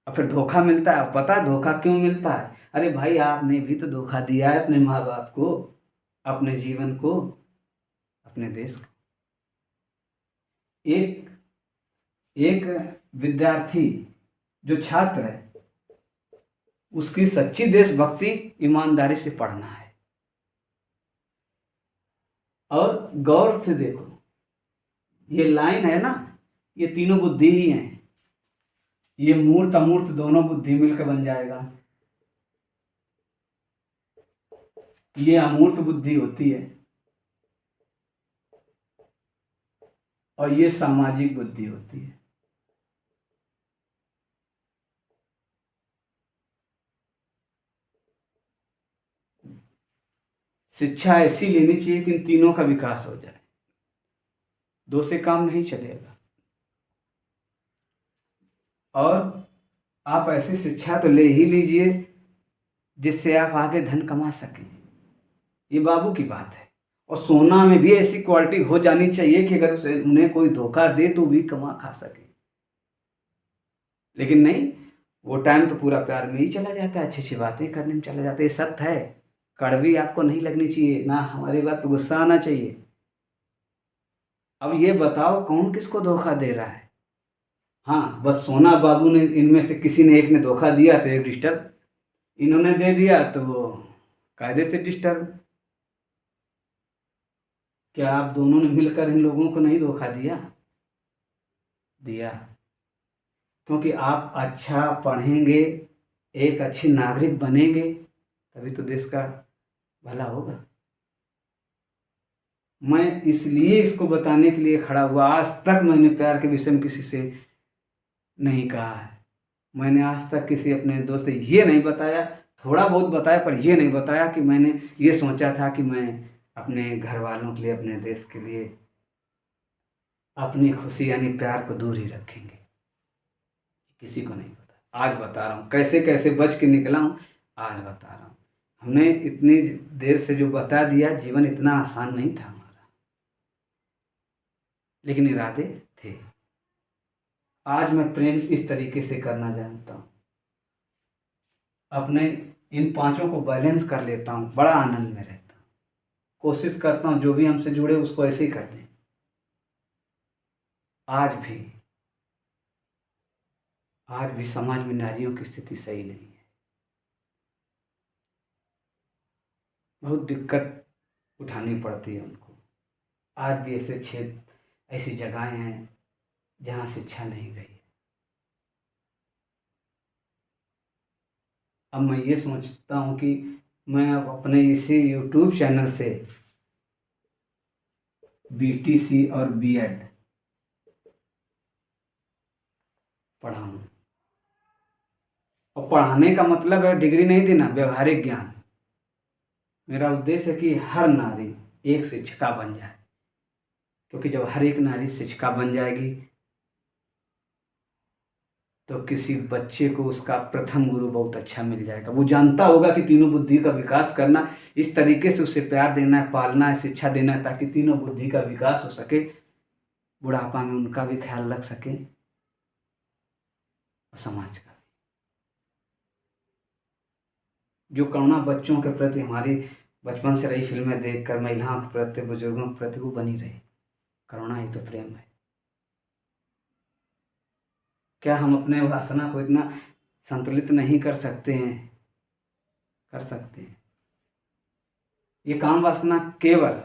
और फिर धोखा मिलता है, पता है धोखा क्यों मिलता है? अरे भाई आपने भी तो धोखा दिया है अपने माँ बाप को, अपने जीवन को, अपने देश को। एक एक विद्यार्थी जो छात्र है उसकी सच्ची देशभक्ति ईमानदारी से पढ़ना है। और गौर से देखो, ये लाइन है ना, ये तीनों बुद्धि ही हैं। ये मूर्त अमूर्त दोनों बुद्धि मिलकर बन जाएगा। ये अमूर्त बुद्धि होती है और ये सामाजिक बुद्धि होती है। शिक्षा ऐसी लेनी चाहिए कि इन तीनों का विकास हो जाए। दो से काम नहीं चलेगा। और आप ऐसी शिक्षा तो ले ही लीजिए जिससे आप आगे धन कमा सकें। ये बाबू की बात है। और सोना में भी ऐसी क्वालिटी हो जानी चाहिए कि अगर उसे उन्हें कोई धोखा दे तो भी कमा खा सके। लेकिन नहीं, वो टाइम तो पूरा प्यार में ही चला जाता है, अच्छी अच्छी बातें करने में चला जाता है। ये सत्य है, कड़वी आपको नहीं लगनी चाहिए, ना हमारी बात पे गुस्सा आना चाहिए। अब ये बताओ कौन किसको धोखा दे रहा है? हाँ, बस सोना बाबू ने, इनमें से किसी ने एक ने धोखा दिया तो एक डिस्टर्ब, इन्होंने दे दिया तो वो कायदे से डिस्टर्ब। क्या आप दोनों ने मिलकर इन लोगों को नहीं धोखा दिया? दिया। क्योंकि आप अच्छा पढ़ेंगे, एक अच्छे नागरिक बनेंगे, तभी तो देश का भला होगा। मैं इसलिए इसको बताने के लिए खड़ा हुआ। आज तक मैंने प्यार के विषय में किसी से नहीं कहा है। मैंने आज तक किसी अपने दोस्त से ये नहीं बताया, थोड़ा बहुत बताया, पर ये नहीं बताया कि मैंने ये सोचा था कि मैं अपने घर वालों के लिए, अपने देश के लिए अपनी खुशी यानी प्यार को दूर ही रखेंगे। किसी को नहीं पता। आज बता रहा हूँ कैसे कैसे बच के निकला हूँ, आज बता रहा हूँ। हमने इतनी देर से जो बता दिया, जीवन इतना आसान नहीं था हमारा, लेकिन इरादे थे। आज मैं प्रेम इस तरीके से करना जानता हूँ, अपने इन पांचों को बैलेंस कर लेता हूँ, बड़ा आनंद में रहता हूँ। कोशिश करता हूँ जो भी हमसे जुड़े उसको ऐसे ही कर दें। आज भी समाज में नारियों की स्थिति सही नहीं है, बहुत दिक्कत उठानी पड़ती है उनको। आज भी ऐसे क्षेत्र, ऐसी जगहें हैं जहाँ शिक्षा नहीं गई है। अब मैं ये सोचता हूँ कि मैं अब अपने इसी यूट्यूब चैनल से बीटीसी और बीएड पढ़ाऊँ। और पढ़ाने का मतलब है डिग्री नहीं देना, व्यवहारिक ज्ञान। मेरा उद्देश्य है कि हर नारी एक शिक्षिका बन जाए, क्योंकि जब हर एक नारी शिक्षिका बन जाएगी तो किसी बच्चे को उसका प्रथम गुरु बहुत अच्छा मिल जाएगा। वो जानता होगा कि तीनों बुद्धि का विकास करना, इस तरीके से उसे प्यार देना है, पालना है, शिक्षा देना है, ताकि तीनों बुद्धि का विकास हो सके, बुढ़ापा में उनका भी ख्याल रख सके और समाज का। जो करुणा बच्चों के प्रति हमारी बचपन से रही फिल्में देखकर, महिलाओं के प्रति, बुजुर्गों के प्रति, वो बनी रही। करुणा ही तो प्रेम है। क्या हम अपने वासना को इतना संतुलित नहीं कर सकते हैं? कर सकते हैं। ये काम वासना केवल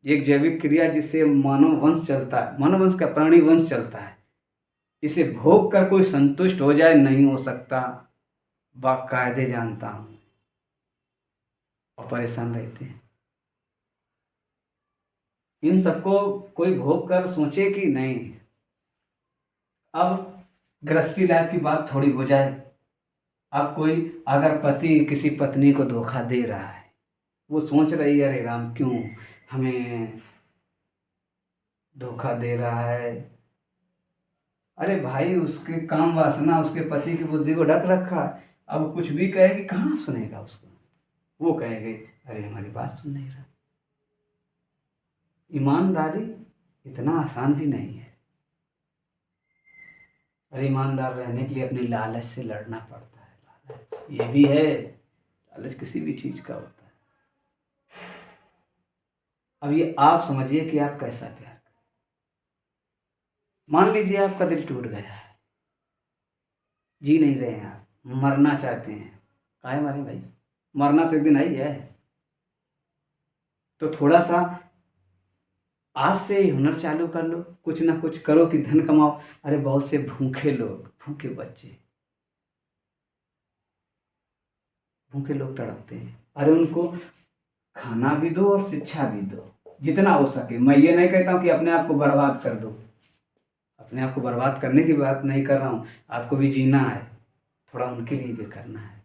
एक जैविक क्रिया जिससे मानव वंश चलता है, मानव वंश का प्राणी वंश चलता है। इसे भोग कर कोई संतुष्ट हो जाए, नहीं हो सकता, बाकायदे जानता हूँ, और परेशान रहते हैं। इन सबको कोई भोग कर सोचे कि नहीं। अब गृहस्थी लाइफ की बात थोड़ी हो जाए। अब कोई अगर पति किसी पत्नी को धोखा दे रहा है, वो सोच रही है अरे राम क्यों हमें धोखा दे रहा है। अरे भाई, उसके काम वासना उसके पति की बुद्धि को ढक रखा है। अब कुछ भी कहेगी कहाँ सुनेगा उसको। वो कहेंगे अरे हमारी बात सुन नहीं रहा। ईमानदारी इतना आसान भी नहीं है। अरे ईमानदार रहने के लिए अपने लालच से लड़ना पड़ता है। लालच ये भी है, लालच किसी भी चीज का होता है। अब ये आप समझिए कि आप कैसा प्यार करें। मान लीजिए आपका दिल टूट गया है, जी नहीं रहे हैं, आप मरना चाहते हैं। काहे मरे भाई, मरना तो एक दिन ही है। तो थोड़ा सा आज से ही हुनर चालू कर लो, कुछ ना कुछ करो कि धन कमाओ। अरे बहुत से भूखे लोग, भूखे लोग तड़पते हैं। अरे उनको खाना भी दो और शिक्षा भी दो, जितना हो सके। मैं ये नहीं कहता हूँ कि अपने आप को बर्बाद कर दो, अपने आप को बर्बाद करने की बात नहीं कर रहा हूँ। आपको भी जीना है, थोड़ा उनके लिए भी करना है।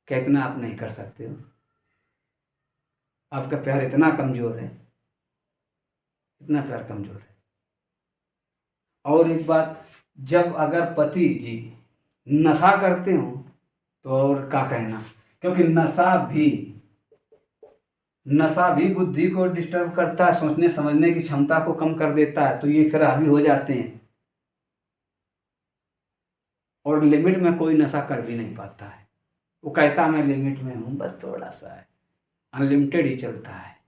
क्या इतना आप नहीं कर सकते हो? आपका प्यार इतना कमज़ोर है, इतना प्यार कमज़ोर है। और एक बात, जब अगर पति जी नशा करते हो तो और क्या कहना, क्योंकि नशा भी बुद्धि को डिस्टर्ब करता है, सोचने समझने की क्षमता को कम कर देता है। तो ये फिर हावी हो जाते हैं, और लिमिट में कोई नशा कर भी नहीं पाता है। वो कहता मैं लिमिट में हूँ, बस थोड़ा सा है, अनलिमिटेड ही चलता है।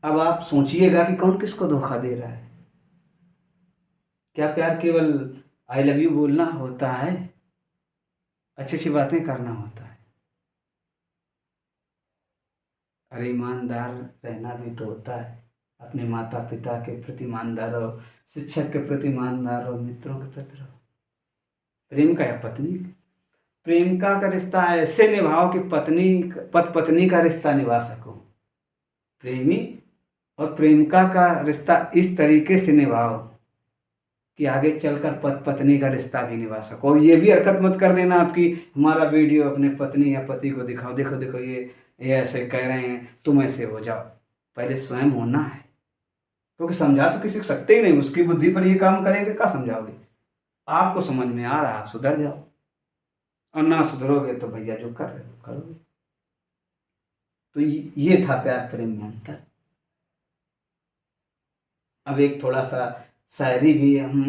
अब आप सोचिएगा कि कौन किसको धोखा दे रहा है। क्या प्यार केवल आई लव यू बोलना होता है? अच्छी अच्छी बातें करना होता है। अरे ईमानदार रहना भी तो होता है। अपने माता पिता के प्रति ईमानदार रहो, शिक्षक के प्रति ईमानदार रहो, मित्रों के प्रति रहो। प्रेम का या पत्नी, प्रेमिका का रिश्ता ऐसे निभाओ कि पत्नी का रिश्ता निभा सको। प्रेमी और प्रेमिका का रिश्ता इस तरीके से निभाओ कि आगे चलकर पत्नी का रिश्ता भी निभा सको। और ये भी हरकत मत कर देना आपकी हमारा वीडियो अपने पत्नी या पति को दिखाओ, देखो देखो ये ऐसे कह रहे हैं, तुम ऐसे हो जाओ। पहले स्वयं होना है, क्योंकि समझा तो किसी को सकते ही नहीं। उसकी बुद्धि पर ये काम करेंगे, क्या समझाओगे? आपको समझ में आ रहा है, आप सुधर जाओ, और ना सुधरोगे तो भैया जो कर रहे हो करोगे। तो ये था प्यार प्रेम में अंतर। अब एक थोड़ा सा शायरी भी हम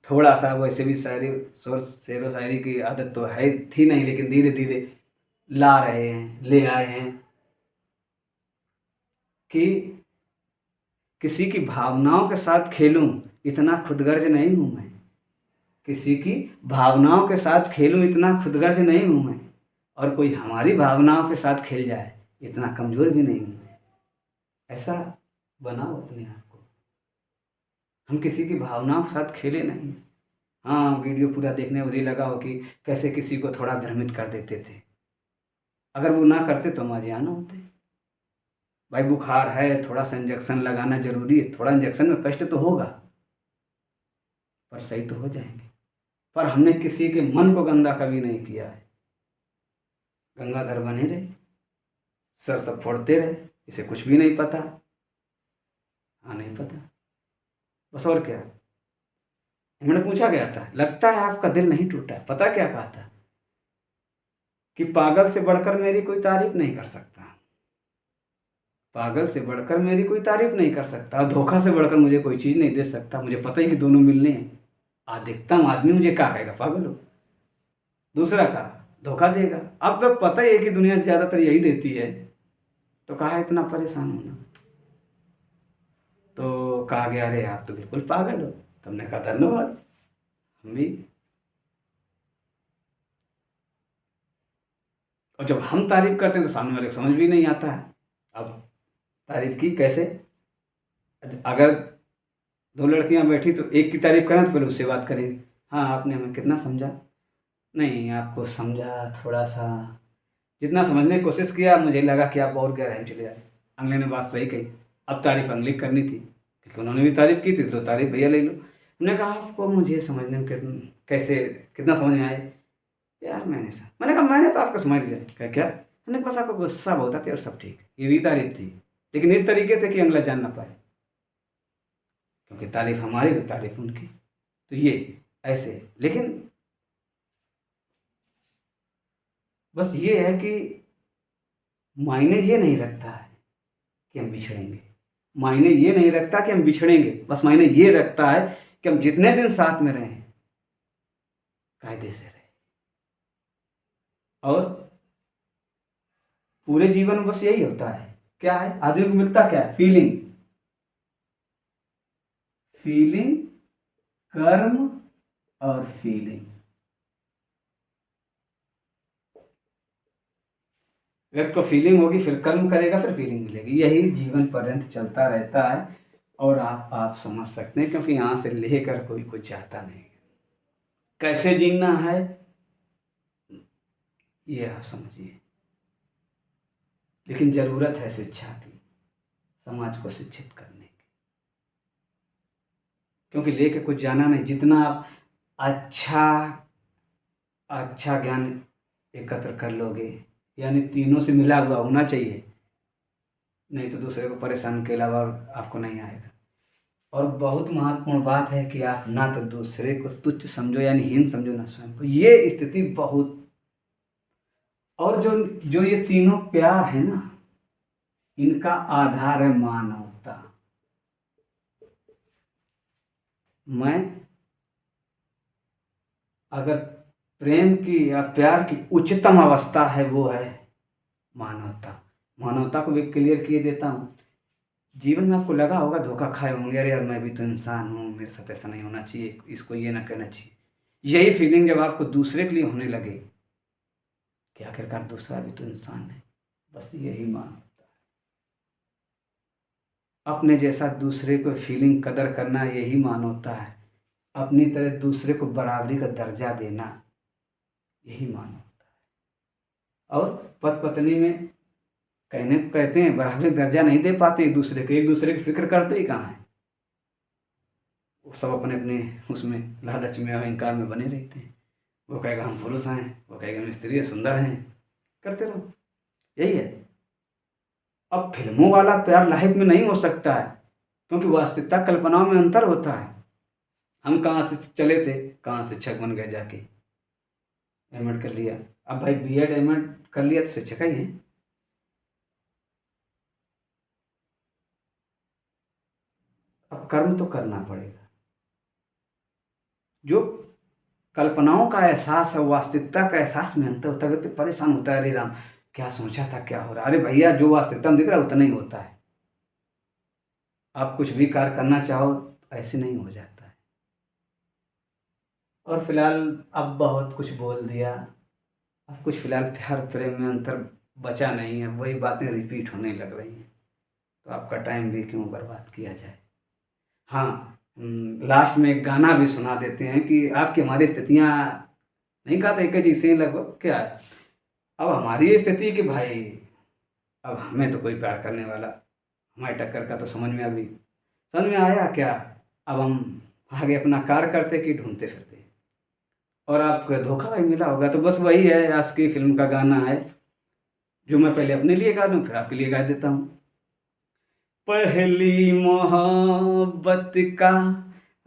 थोड़ा सा, वैसे भी शायरी शेरो शायरी की आदत तो है थी नहीं, लेकिन धीरे धीरे ला रहे हैं, ले आए हैं कि किसी की भावनाओं के साथ खेलूं, इतना खुदगर्ज नहीं हूं मैं। किसी की भावनाओं के साथ खेलूं, इतना खुदगर्ज नहीं हूं मैं। और कोई हमारी भावनाओं के साथ खेल जाए, इतना कमज़ोर भी नहीं हूं मैं। ऐसा बनाओ अपने आप को। हम किसी की भावनाओं के साथ खेले नहीं। हाँ, वीडियो पूरा देखने में वही लगा हो कि कैसे किसी को थोड़ा भ्रमित कर देते थे। अगर वो ना करते तो हम आज यहाँ ना होते। भाई बुखार है, थोड़ा सा इंजेक्शन लगाना जरूरी है, थोड़ा इंजेक्शन में कष्ट तो होगा, पर सही तो हो जाएंगे। पर हमने किसी के मन को गंदा कभी नहीं किया है। गंगाधर बने रहे, सर सब फोड़ते रहे, इसे कुछ भी नहीं पता। हाँ, नहीं पता, बस। और क्या। मैंने पूछा गया था, लगता है आपका दिल नहीं टूटा। पता क्या कहा था कि पागल से बढ़कर मेरी कोई तारीफ नहीं कर सकता। पागल से बढ़कर मेरी कोई तारीफ नहीं कर सकता, और धोखा से बढ़कर मुझे कोई चीज़ नहीं दे सकता। मुझे पता ही कि दोनों मिलने हैं। अधिकतम आदमी मुझे क्या कहेगा, पागल हो। दूसरा का धोखा देगा। अब तो पता ही है कि दुनिया ज़्यादातर यही देती है, तो कहा इतना परेशान होना। तो कहा गया, अरे आप तो बिल्कुल पागल हो। तो हमने कहा धन्यवाद। हम भी। और जब हम तारीफ करते हैं तो सामने वाले को समझ भी नहीं आता है। अब तारीफ की कैसे, अगर दो लड़कियां बैठी तो एक की तारीफ करें तो पहले उससे बात करेंगे। हाँ, आपने हमें कितना समझा। नहीं, आपको समझा थोड़ा सा, जितना समझने की कोशिश किया मुझे लगा कि आप और गहराई चले जाए। अगले ने बात सही कही। अब तारीफ अगले की करनी थी, क्योंकि उन्होंने भी तारीफ की थी, तो तारीफ भैया ले लो। हमने कहा आपको मुझे समझने में कैसे कितना समझ में आए। यार मैंने कहा मैंने तो आपको समझ लिया। क्या? मैंने कहा बस आपको गुस्सा बहुत आती है और सब ठीक। ये भी तारीफ थी, लेकिन इस तरीके से कि अगला जान ना पाए, क्योंकि तारीफ हमारी तो तारीफ उनकी। तो ये ऐसे, लेकिन बस ये है कि मायने ये नहीं रखता है कि हम बिछड़ेंगे। मायने ये नहीं रखता कि हम बिछड़ेंगे, बस मायने ये रखता है कि हम जितने दिन साथ में रहें, कायदे से रहें। और पूरे जीवन में बस यही होता है। क्या है आदमी को मिलता, क्या है? फीलिंग। फीलिंग, कर्म और फीलिंग। व्यक्ति को फीलिंग होगी, फिर कर्म करेगा, फिर फीलिंग मिलेगी। यही जीवन पर्यंत चलता रहता है। और आप समझ सकते हैं, क्योंकि यहाँ से लेकर कोई कुछ चाहता नहीं। कैसे जीना है ये आप समझिए। लेकिन ज़रूरत है शिक्षा की, समाज को शिक्षित करने की। क्योंकि लेके कुछ जाना नहीं। जितना आप अच्छा अच्छा ज्ञान एकत्र कर लोगे, यानी तीनों से मिला हुआ होना चाहिए, नहीं तो दूसरे को परेशान के अलावा और आपको नहीं आएगा। और बहुत महत्वपूर्ण बात है कि आप ना तो दूसरे को तुच्छ समझो यानी हीन समझो, ना स्वयं को। ये स्थिति बहुत। और जो जो ये तीनों प्यार है ना, इनका आधार है मानवता। मैं अगर प्रेम की या प्यार की उच्चतम अवस्था है, वो है मानवता। मानवता को भी क्लियर किए देता हूँ। जीवन में आपको लगा होगा धोखा खाए होंगे, अरे यार मैं भी तो इंसान हूँ, मेरे साथ ऐसा नहीं होना चाहिए, इसको ये ना कहना चाहिए। यही फीलिंग जब आपको दूसरे के लिए होने लगे कि आखिरकार दूसरा भी तो इंसान है, बस यही मानवता। अपने जैसा दूसरे को फीलिंग कदर करना, यही मानवता है। अपनी तरह दूसरे को बराबरी का दर्जा देना, यही मानवता है। और पति पत्नी में कहने को कहते हैं, बराबरी का दर्जा नहीं दे पाते एक दूसरे को, एक दूसरे की फिक्र करते ही कहाँ है। वो सब अपने अपने उसमें लालच में अहंकार में बने रहते हैं। वो कहेगा हम पुरुष हैं, वो कहेगा हम स्त्री है, सुंदर हैं, करते रहो। यही है। अब फिल्मों वाला प्यार लाइफ में नहीं हो सकता है, क्योंकि वास्तविकता कल्पनाओं में अंतर होता है। हम कहाँ से चले थे, कहाँ शिक्षक बन गए जाके, एम.एड कर लिया। अब भाई बी.एड एम.एड कर लिया तो शिक्षक ही है। अब कर्म तो करना पड़ेगा। जो कल्पनाओं का एहसास है, वास्तविकता का एहसास में अंतर होता है, व्यक्ति परेशान होता है, अरे राम क्या सोचा था, क्या हो रहा है। अरे भैया, जो वास्तविकता में दिख रहा है उतना ही होता है। आप कुछ भी कार्य करना चाहो ऐसे नहीं हो जाता है। और फिलहाल अब बहुत कुछ बोल दिया, अब कुछ फिलहाल प्यार प्रेम में अंतर बचा नहीं है, वही बातें रिपीट होने लग रही हैं, तो आपका टाइम भी क्यों बर्बाद किया जाए। हाँ, लास्ट में एक गाना भी सुना देते हैं कि आपकी हमारी स्थितियाँ, नहीं कहा था एक जी से लगभग क्या है? अब हमारी ये स्थिति कि भाई अब हमें तो कोई प्यार करने वाला हमारी टक्कर का तो समझ में आया क्या। अब हम आगे अपना कार्य करते कि ढूंढते फिरते। और आपको धोखा भाई मिला होगा तो बस वही है, आशिकी फिल्म का गाना है जो मैं पहले अपने लिए गा दूँ फिर आपके लिए गा देता हूँ। पहली मोहब्बत का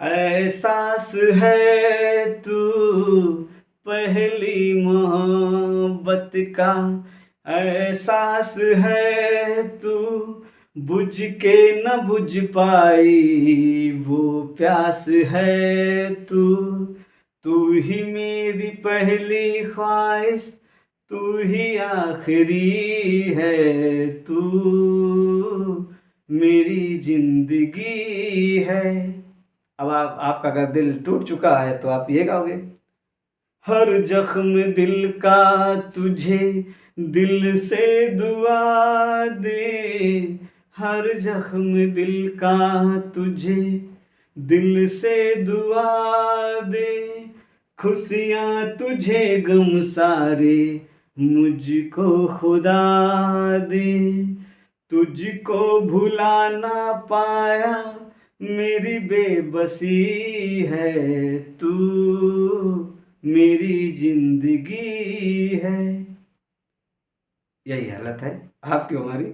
एहसास है तू, पहली मोहब्बत का एहसास है तू, बुझ के न बुझ पाई वो प्यास है तू, तू ही मेरी पहली ख्वाहिश, तू ही आखिरी है, तू मेरी जिंदगी है। अब आपका अगर दिल टूट चुका है तो आप ये गाओगे। हर जख्म दिल का तुझे दिल से दुआ दे, हर जख्म दिल का तुझे दिल से दुआ दे, खुशियाँ तुझे गम सारे मुझको खुदा दे, तुझको भुला ना पाया मेरी बेबसी है, तू मेरी जिंदगी है। यही हालत है आपकी हमारी।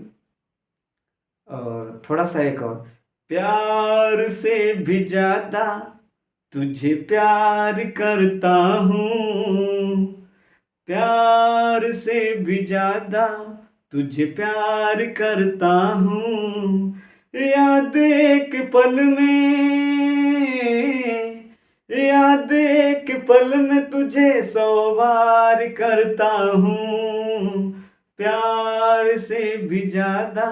और थोड़ा सा एक और, प्यार से भी ज्यादा तुझे प्यार करता हूँ, प्यार से भी ज्यादा तुझे प्यार करता हूँ, याद एक पल में, याद एक पल में तुझे 100 बार करता हूँ, प्यार से भी ज्यादा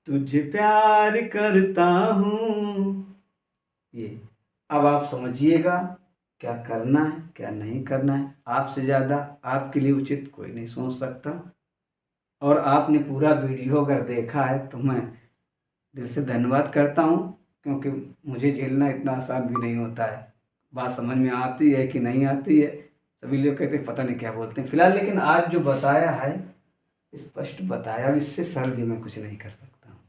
तुझे प्यार करता हूँ। ये अब आप समझिएगा क्या करना है क्या नहीं करना है। आपसे ज़्यादा आपके लिए उचित कोई नहीं सोच सकता। और आपने पूरा वीडियो अगर देखा है तो मैं दिल से धन्यवाद करता हूँ, क्योंकि मुझे झेलना इतना आसान भी नहीं होता है। बात समझ में आती है कि नहीं आती है, सभी लोग कहते हैं पता नहीं क्या बोलते हैं। फिलहाल लेकिन आज जो बताया है स्पष्ट बताया, अब इससे सरल भी मैं कुछ नहीं कर सकता हूँ।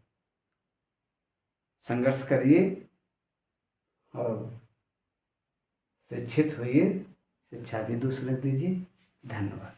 संघर्ष करिए और शिक्षित होइए, शिक्षा भी दूसरे दीजिए। धन्यवाद।